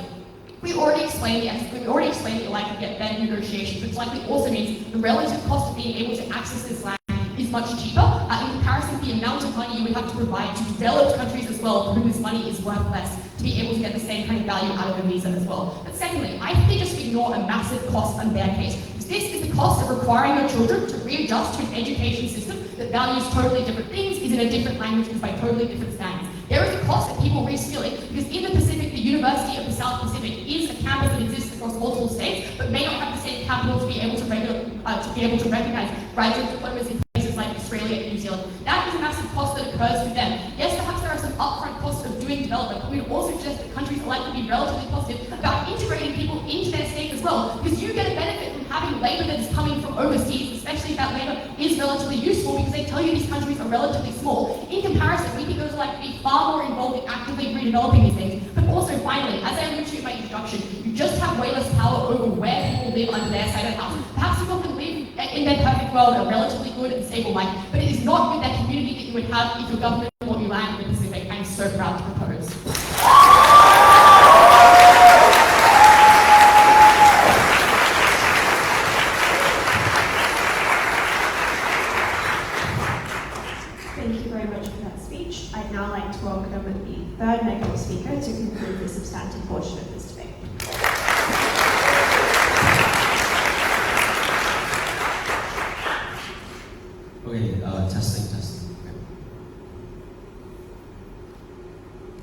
we already explained that you're likely to get better negotiations, which likely also means the relative cost of being able to access this land is much cheaper. In comparison to the amount of money you would have to provide to developed countries as well, for whom this money is worth less, to be able to get the same kind of value out of a visa as well. But secondly, I think they just ignore a massive cost on their case. This is the cost of requiring your children to readjust to an education system that values totally different things, is in a different language, is by totally different standards. There is a cost of people reskilling, because in the Pacific, the University of the South Pacific is a campus that exists across multiple states, but may not have the same capital to be able to recognize graduate diplomas in places like Australia and New Zealand. That is a massive cost that occurs to them. Yes, perhaps there are some upfront costs of doing development, but we would also suggest that countries are likely to be relatively positive about integrating people into their states as well, because you get a benefit from having labour that is coming from overseas, especially if that labour is relatively useful, because they tell you these countries are relatively small. In comparison, we think those are likely to be far more involved in actively redeveloping these things. But also, finally, as I alluded to in my introduction, you just have way less power over where people live under their side of the house. Perhaps people can live in their perfect world a relatively good and stable life, but it is not with that community that you would have if your government brought you land in the Pacific. I'm so proud to propose. Thank you very much for that speech. I'd now like to welcome the third negative speaker to conclude the substantive portion of this debate. Okay, testing.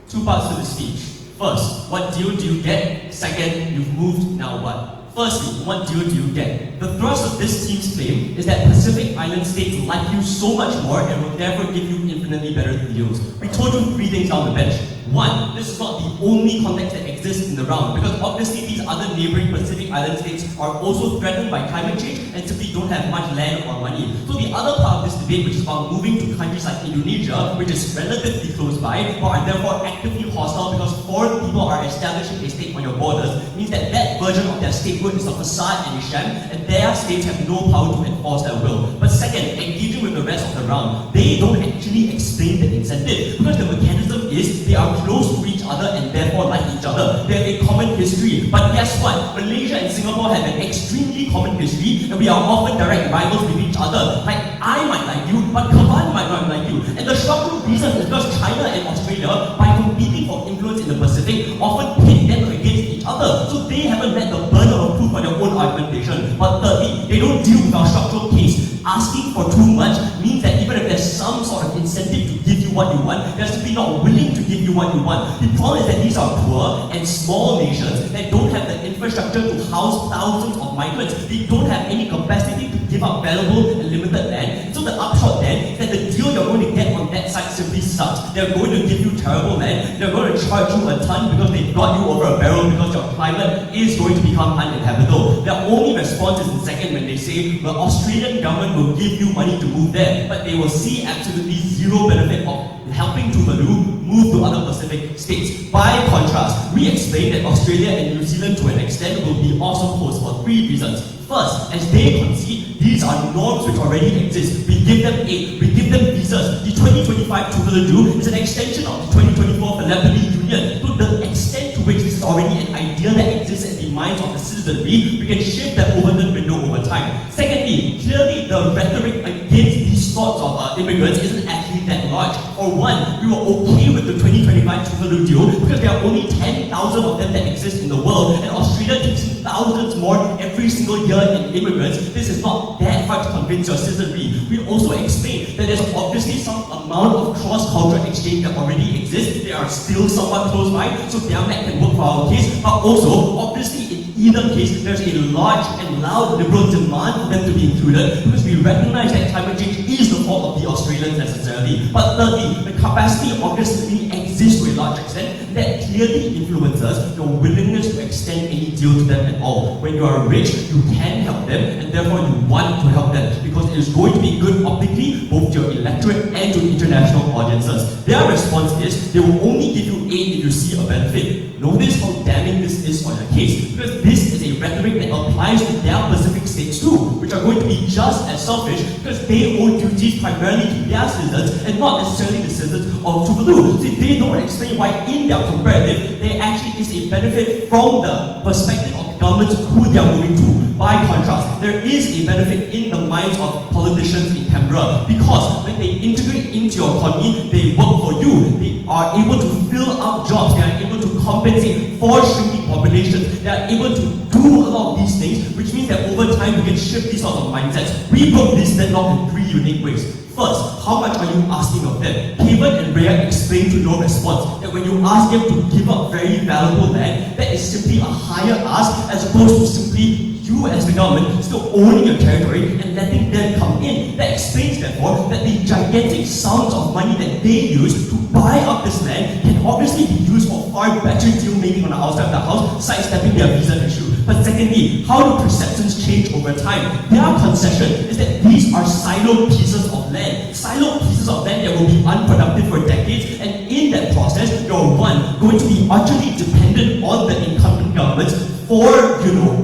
Two parts to the speech. First, what deal do you get? Second, you've moved, now now what? Firstly, what deal do you get? The thrust of this team's claim is that Pacific Island states like you so much more and will therefore give you infinitely better deals. We told you 3 things down the bench. 1, this is not the only context that exists in the round, because obviously these other neighbouring Pacific Island states are also threatened by climate change and simply don't have much land or money. So the other part of this debate, which is about moving to countries like Indonesia, which is relatively close by, but are therefore actively hostile because foreign people are establishing a state on your borders, means that that version of their statehood is a facade and a sham, and their states have no power to enforce their will. But second, engaging with the rest of the round, they don't actually explain the incentive, because the mechanism is they are close to each other and therefore like each other. They have a common history. But guess what? Malaysia and Singapore have an extremely common history, and we are often direct rivals with each other. Like, I might like you, but Cavan might not like you. And the structural reason is because China and Australia, by competing for influence in the Pacific, often pit them against each other. So they haven't met the burden of proof for their own argumentation. But thirdly, they don't deal with our structural case. Asking for too much means that even if there's some sort of incentive to give you what you want, they're simply not willing to give you what you want. The problem is that these are poor and small nations that don't have the infrastructure to house thousands of migrants. They don't have any capacity to give up valuable and limited land. So the upshot then is that the deal you're going to get on that side simply sucks. They're going to give you terrible land. They're going to charge you a ton because they've got you over a barrel because your climate is going to become uninhabitable. Their only response is in second when they say the Australian government will give you money to move there, but they will see absolutely zero benefit of helping Tuvalu move to other Pacific states. By contrast, we explained that Australia and New Zealand to an extent will be awesome hosts for 3 reasons. First, as they concede, these are norms which already exist. We give them aid, we give them visas. The 2025 Tuvalu is an extension of the 2024 Philippine Union. To the extent to which this is already an idea that exists in the minds of the citizenry, we can shift that overton window over time. Secondly, clearly the rhetoric against these sorts of immigrants isn't actually that large. For one, we were okay with the 2025 Tuvalu deal because there are only 10,000 of them that exist in the world, and Australia takes in thousands more every single year in immigrants. This is not that hard to convince your citizenry. We also explained that there's obviously some amount of cross-cultural exchange that already exists. They are still somewhat close by, so their map can work for our case, but also, obviously, in either case, there's a large and loud liberal demand for them to be included because we recognize that climate change is the fault of the Australians necessarily. But thirdly, the capacity obviously exists to a large extent that clearly influences your willingness to extend any deal to them at all. When you are rich, you can help them, and therefore you want to help them because it is going to be good optically both to your electorate and to international audiences. Their response is they will only give you aid if you see a benefit. Notice how damning this is on your case, because this is a rhetoric that applies to their Pacific states too, which are going to be just as selfish because they owe duties primarily to their citizens and not necessarily the citizens of Tuvalu. See, they don't explain why in their comparative there actually is a benefit from the perspective of governments who they are moving to. By contrast, there is a benefit in the minds of politicians in Canberra because when they integrate into your economy, they work for you. They are able to fill up jobs. They are able to compensate for shrinking populations. They are able to do a lot of these things, which means that over time we can shift these sorts of mindsets. We broke this deadlock in 3 unique ways. First, how much are you asking of them? Cavan and Rhea explained to your response that when you ask them to give up very valuable land, that is simply a higher ask as opposed to simply you as the government still owning your territory and letting them come in. That explains therefore that the gigantic sums of money that they use to buy up this land can obviously be used for far better deal making on the outside of the house, sidestepping their visa issue. But secondly, how do perceptions change over time? Their concession is that these are siloed pieces of land. Siloed pieces of land that will be unproductive for decades, and in that process, you're going to be utterly dependent on the incumbent governments for,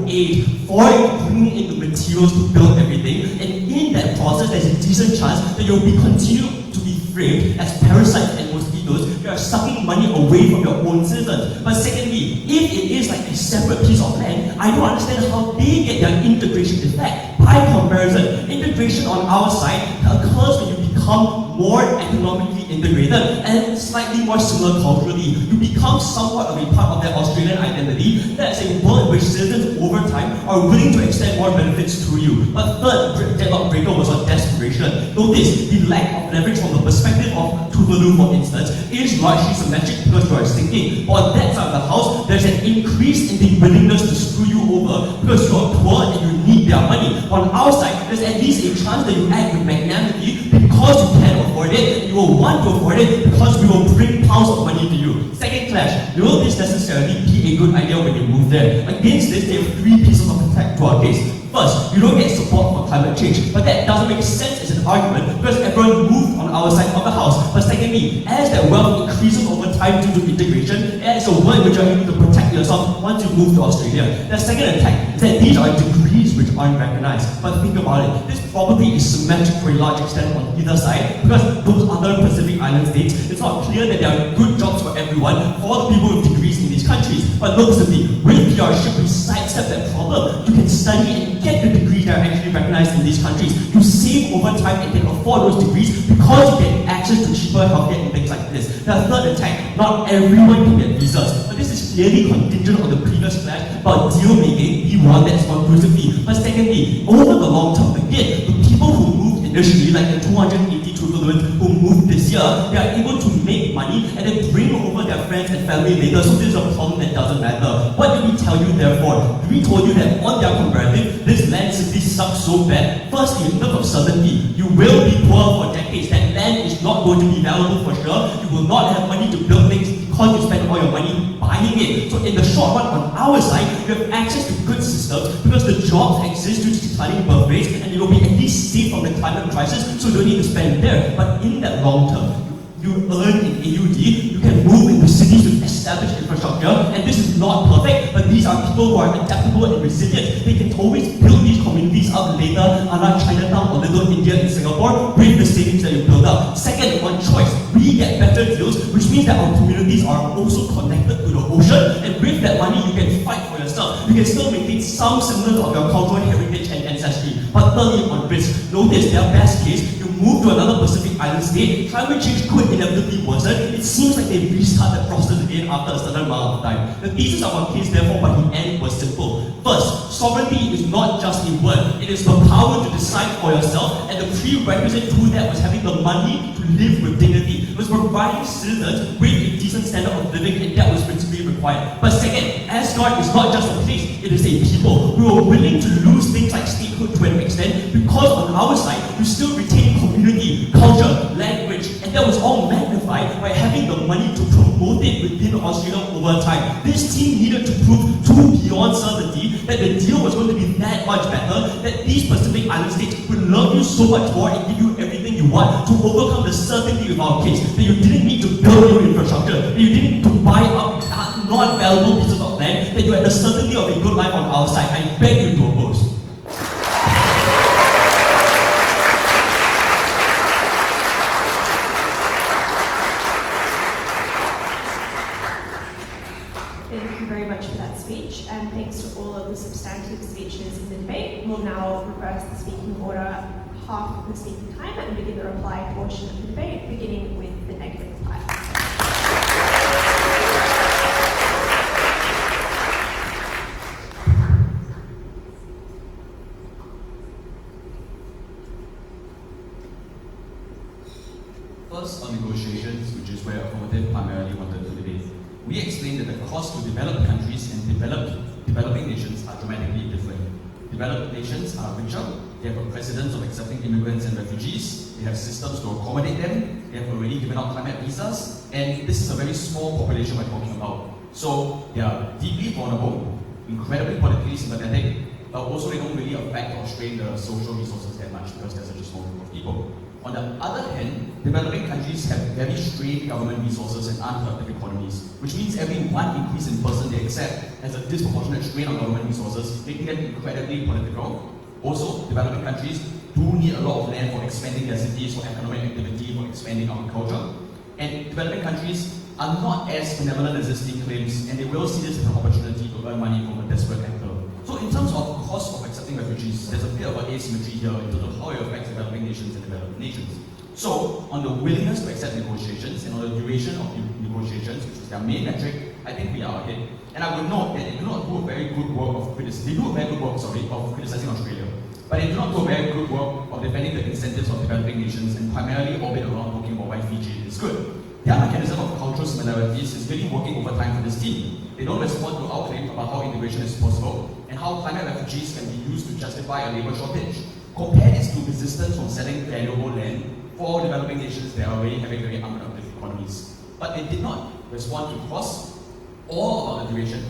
aid, for bringing in the materials to build everything, and in that process, there's a decent chance that you'll be continued to be framed as parasites and mosquitoes. You are sucking money away from your own citizens. But secondly, if it is like a separate piece of land, I don't understand how they get their integration effect. By comparison, integration on our side occurs when you become more economically integrated and slightly more similar culturally. You become somewhat of a part of their Australian identity. That's a world in which citizens over over time are willing to extend more benefits to you. But third deadlock breaker was on desperation. Notice the lack of leverage from the perspective of Tuvalu, for instance, is largely symmetric because you are sinking. But on that side of the house, there's an increase in the willingness to screw you over because you are poor and you need their money. On our side, there's at least a chance that you act with magnanimity because you can afford it, you will want to afford it because we will bring pounds of money to you. Second clash, will this necessarily be a good idea when you move there? Against this, there are three pieces of attack to our case. First, you don't get support for climate change, but that doesn't make sense as an argument because everyone moved on our side of the house. But secondly, as that wealth increases over time due to integration, as a word which you need to protect yourself once you move to Australia. The second attack is that these are degrees which aren't recognized. But think about it, this probably is symmetric to a large extent on either side because those other Pacific Island states, it's not clear that there are good jobs for everyone for the people with degrees in these countries. But noticeably, with PRship, we sidestep that problem. You can study and get the degrees that are actually recognized in these countries. You save over time and can afford those degrees because you get access to cheaper healthcare and things like this. The third attack, not everyone can get visas, but this is clearly contingent on the previous clash about deal making, we want that conclusively. But secondly, over the long term, again, the people who moved initially, like the 280 Tuvaluans who moved this year, they are able to make money and then bring over their friends and family later, so this is a problem that doesn't matter. What did we tell you therefore? We told you that on their comparative, this land simply sucks so bad. Firstly, in terms of certainty, you will be poor for decades. That land is not going to be valuable for sure. You will not have money to build things because you spend all your money buying it. So in the short run, on our side, you have access to good systems because the jobs exist due to declining birth rates and you will be at least safe from the climate crisis, so you don't need to spend there. But in that long term, you earn in AUD, you can move into cities with established infrastructure, and this is not perfect, but these are people who are adaptable and resilient. They can always build these communities up later, a la Chinatown or Little India in Singapore, with the savings that you build up. Second, on choice, we get better deals, which means that our communities are also connected to the ocean, and with that money, you can fight for yourself. You can still maintain some semblance of your cultural heritage and ancestry. But thirdly, on risk, notice their best case, you move to another Pacific Island state, climate change could inevitably worsen. It seems like they restart the process again after a certain amount of time. The thesis of our case, therefore, by the end was simple. First, sovereignty is not just a word, it is the power to decide for yourself, and the prerequisite to that was having the money to live with dignity. It was providing citizens with a decent standard of living, and that was principally required. But second, Asgard is not just a place, it is a people. We were willing to lose things like statehood to an extent because on our side, you still retain community, culture, language, and that was all magnified by having the money to promote it within Australia over time. This team needed to prove to beyond certainty that the deal was going to be that much better, that these Pacific Island states would love you so much more and give you everything you want to overcome the certainty of our case, that you didn't need to build new infrastructure, that you didn't need to buy up non-valuable pieces of land, that you had the certainty of a good life on our side. I beg you to oppose. Thank you very much for that speech, and thanks to all of the substantive speeches in the debate. We'll now reverse the speaking order, half of the speaking time, and begin the reply portion of the debate, beginning with the negative reply. First, on negotiations, which is where Affirmative primarily wanted to debate. We explained that the cost to developed countries and developing nations are dramatically different. Developed nations are richer, they have a precedent of accepting immigrants and refugees, they have systems to accommodate them, they have already given out climate visas, and this is a very small population we're talking about. So they are deeply vulnerable, incredibly politically sympathetic, but also they don't really affect or strain the social resources that much because they're such a small group of people. On the other hand, developing countries have very strained government resources and unproductive economies, which means every one increase in person they accept has a disproportionate strain on government resources, making them incredibly political. Also, developing countries do need a lot of land for expanding their cities, for economic activity, for expanding agriculture. And developing countries are not as benevolent as this thing claims, and they will see this as an opportunity to earn money from a desperate actor. So in terms of cost of accepting refugees, there's a bit of an asymmetry here in terms of how it affects developing nations and developed nations. So on the willingness to accept negotiations and on the duration of negotiations, which is their main metric, I think we are ahead. And I would note that they do not do a very good work of criticizing Australia. But they do not do a very good work of defending the incentives of developing nations and primarily orbit around talking about why Fiji is good. Their mechanism of cultural similarities is really working over time for this team. They don't respond to our claim about how integration is possible and how climate refugees can be used to justify a labour shortage. Compare this to resistance from selling valuable land for developing nations that are already having very unproductive economies. But they did not respond to cost or about the duration.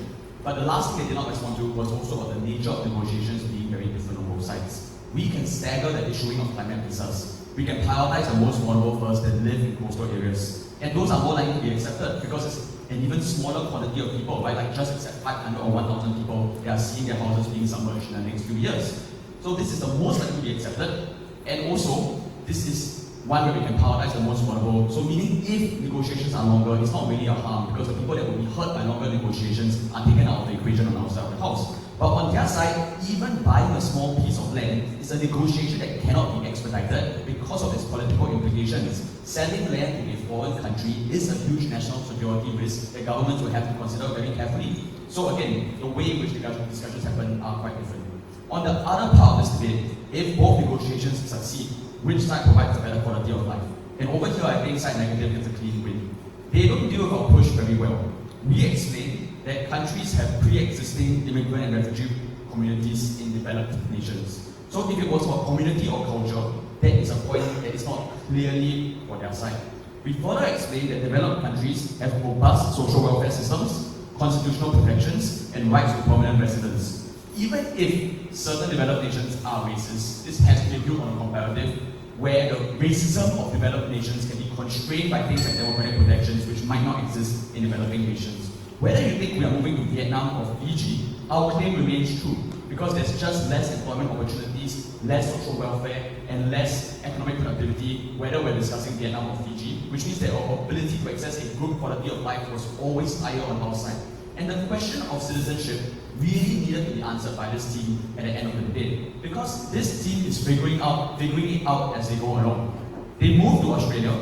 But the last thing they did not respond to was also about the nature of negotiations being very different on both sides. We can stagger the issuing of climate visas. We can prioritize the most vulnerable first that live in coastal areas. And those are more likely to be accepted because it's an even smaller quantity of people, right? Like just accept 500 or 1,000 people that are seeing their houses being submerged in the next few years. So this is the most likely to be accepted. And also, this is one where we can prioritize the most vulnerable. So meaning if negotiations are longer, it's not really a harm because the people that will be hurt by longer negotiations are taken out of the equation on our side of the house. But on their side, even buying a small piece of land is a negotiation that cannot be expedited because of its political implications. Selling land to a foreign country is a huge national security risk that governments will have to consider very carefully. So again, the way in which the discussions happen are quite different. On the other part of this debate, if both negotiations succeed, which side provides a better quality of life? And over here, I think side negative gets a clean win. They don't deal with our push very well. We explain that countries have pre-existing immigrant and refugee communities in developed nations. So if it was about community or culture, that is a point that is not clearly for their side. We further explain that developed countries have robust social welfare systems, constitutional protections, and rights to permanent residence. Even if certain developed nations are racist, this has to be built on a comparative where the racism of developed nations can be constrained by things like democratic protections which might not exist in developing nations. Whether you think we are moving to Vietnam or Fiji, our claim remains true because there's just less employment opportunities, less social welfare, and less economic productivity, whether we're discussing Vietnam or Fiji, which means that our ability to access a good quality of life was always higher on our side. And the question of citizenship really needed to be answered by this team at the end of the debate, because this team is figuring it out as they go along. They move to Australia,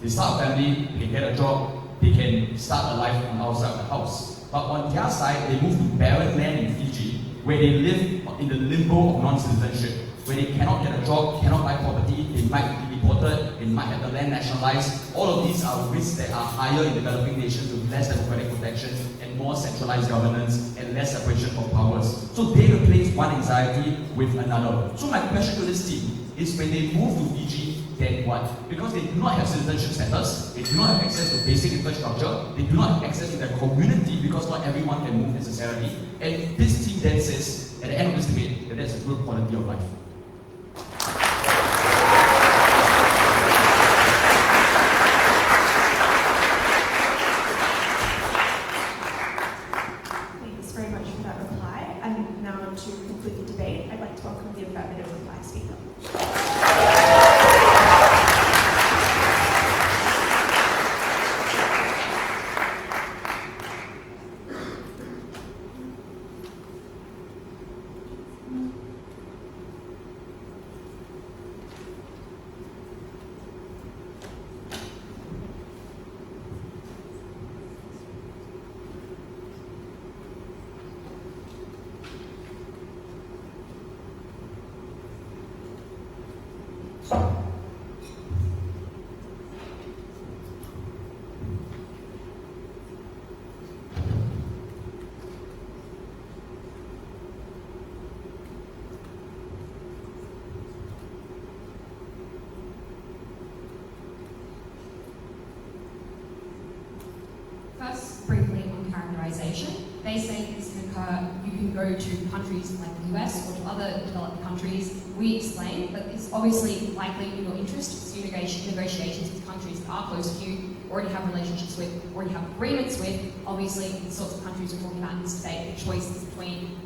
they start a family, they get a job, they can start a life on our side of the house. But on their side, they move to barren land in Fiji, where they live in the limbo of non-citizenship, where they cannot get a job, cannot buy property, they might be deported, they might have the land nationalized. All of these are risks that are higher in developing nations with less democratic protections and more centralized governance and less separation of powers. So they replace one anxiety with another. So my question to this team is, when they move to Fiji, then what? Because they do not have citizenship status, they do not have access to basic infrastructure, they do not have access to their community because not everyone can move necessarily. And this team then says, at the end of this debate, that that's a good quality of life. Thanks very much for that reply. And now to conclude the debate, I'd like to welcome the affirmative reply speaker. First, briefly on characterization. They say this can occur, you can go to countries like the US or to other developed countries. We explain that it's obviously likely in your interest to pursue negotiations with countries that are close to you, already have relationships with, already have agreements with. Obviously, the sorts of countries we're talking about in this debate, the choice is between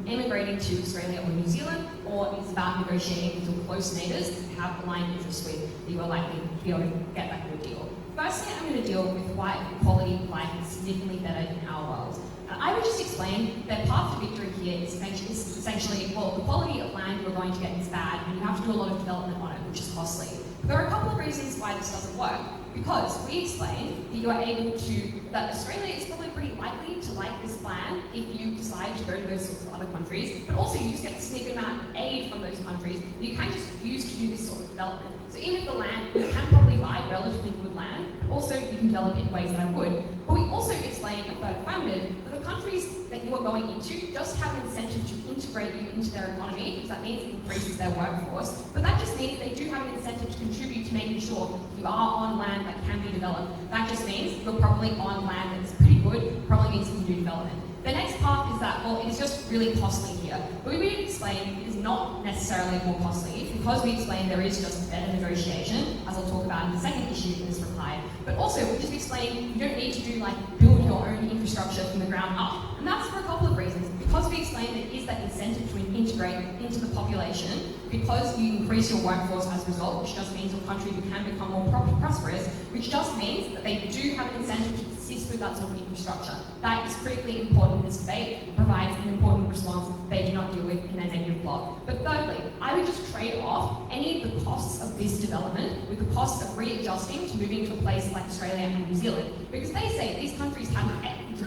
immigrating to Australia or New Zealand, or it's about negotiating with your close neighbours that you have aligned interests with, that you are likely to be able to get that good deal. Firstly, I'm going to deal with why quality of life is significantly better in our world. I would just explain that path to victory here is essentially, well, the quality of land you're going to get is bad, and you have to do a lot of development on it, which is costly. There are a couple of reasons why this doesn't work. Because we explained that you are able to, that Australia is probably pretty likely to like this plan if you decide to go to those sorts of other countries, but also you just get a significant amount of aid from those countries that you can just use to do this sort of development. So even if the land, you can probably buy relatively good land, but also you can develop it in ways that I would. But we also explained at Third Affirmative that the countries that you are going into just have an incentive to integrate you into their economy, because that means it increases their workforce. But that just means they do have an incentive to contribute to making sure you are on land that can be developed. That just means you're probably on land that is pretty good, probably means you can do development. The next part is that, well, it's just really costly here. But we explained it is not necessarily more costly, because we explained there is just better negotiation, as I'll talk about in the second issue in this reply. But also, we just explained you don't need to do build your own infrastructure from the ground up. And that's for a couple of reasons. Because we explained there is that incentive to integrate into the population, because you increase your workforce as a result, which just means your country can become more prosperous, which just means that they do have an incentive to assist with that sort of infrastructure. That is critically important in this debate. It provides an important response that they do not deal with in their negative blog. But thirdly, I would just trade off any of the costs of this development with the cost of readjusting to moving to a place like Australia and New Zealand. Because they say these countries have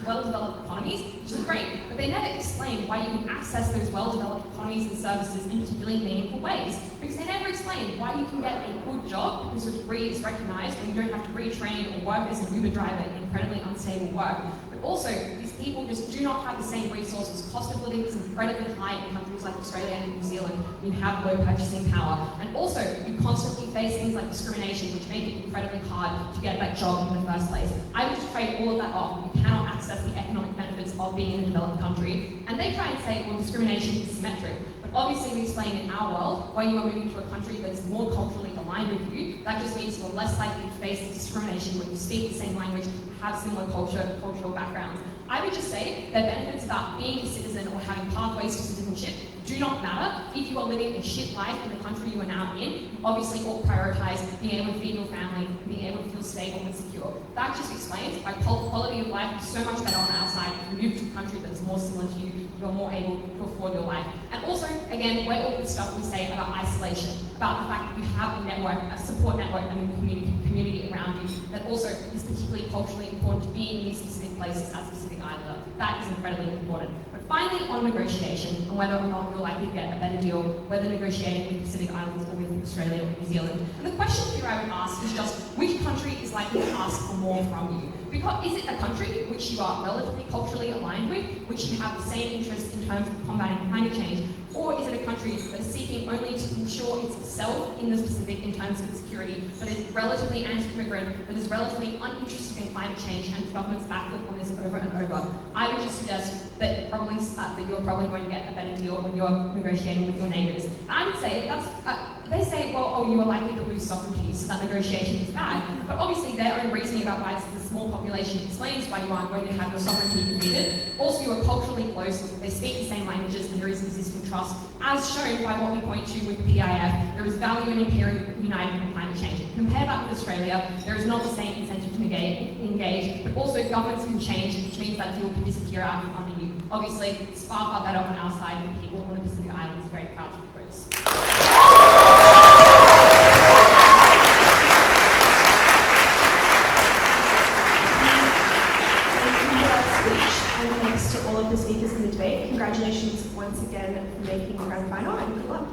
well-developed economies, which is great, but they never explain why you can access those well-developed economies and services in particularly meaningful ways. Because they never explain why you can get a good job because your degree is recognised and you don't have to retrain or work as an Uber driver in incredibly unstable work. But also, these people just do not have the same resources. Cost of living is incredibly high in countries like Australia and New Zealand. You have low purchasing power. And also, you constantly face things like discrimination, which make it incredibly hard to get that job in the first place. I would just trade all of that off. You cannot access the economic benefits of being in a developed country. And they try and say, well, discrimination is symmetric. But obviously, we explain in our world, where you are moving to a country that is more culturally aligned with you, that just means you're less likely to face discrimination when you speak the same language, have similar cultural backgrounds. I would just say that benefits about being a citizen or having pathways to citizenship do not matter if you are living a shit life in the country you are now in. You obviously all prioritise being able to feed your family, being able to feel stable and secure. That just explains why quality of life is so much better on our side. If you move to a country that is more similar to you, you're more able to afford your life. And also, again, where all the stuff we say about isolation, about the fact that you have a network, a support network and a community around you that also is particularly culturally important to be in these specific places as a Pacific Islander. That is incredibly important. But finally, on negotiation, and whether or not you're likely to get a better deal, whether negotiating with Pacific Islands or with Australia or New Zealand. And the question here I would ask is just, which country is likely to ask for more from you? Because is it a country which you are relatively culturally aligned with, which you have the same interests in terms of combating climate change, or is it a country that is seeking only to ensure itself in the specific in terms of security, that is relatively anti-immigrant, that is relatively uninterested in climate change, and governments back up on this over and over? I would just suggest that that you're probably going to get a better deal when you're negotiating with your neighbours. I would say that's they say, well, oh, you are likely to lose sovereignty, so that negotiation is bad. But obviously their own reasoning about why it's a small population explains why you aren't going to have your sovereignty defeated. Also, you are culturally close, they speak the same languages, and there is existing trust. As shown by what we point to with PIF, there is value in appearing united in climate change. Compare that with Australia, there is not the same incentive to engage, but also governments can change, which means that deal can disappear out from under you. Obviously, it's far better on our side than people on the Pacific Islands, very proud to be Brits. And thanks to all of the speakers in the debate. Congratulations once again for making the grand final, and good luck.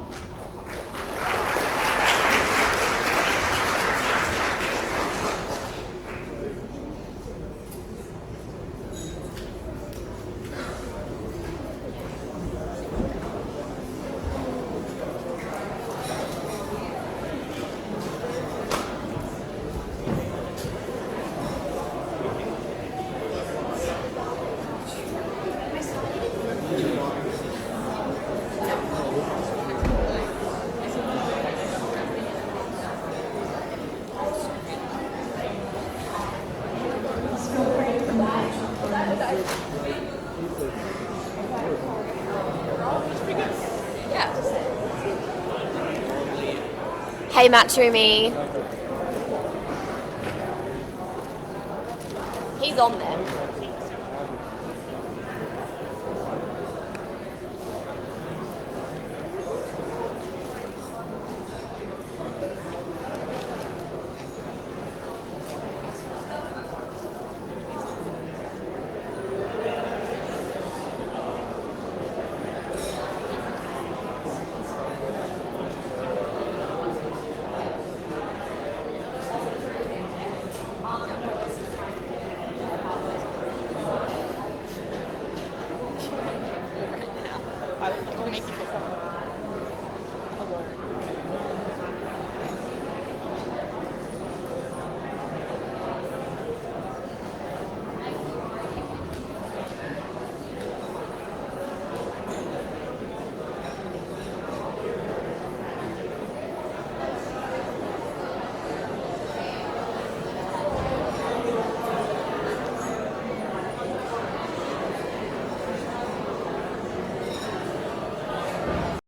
Hey Matsumi. He's on there. for someone.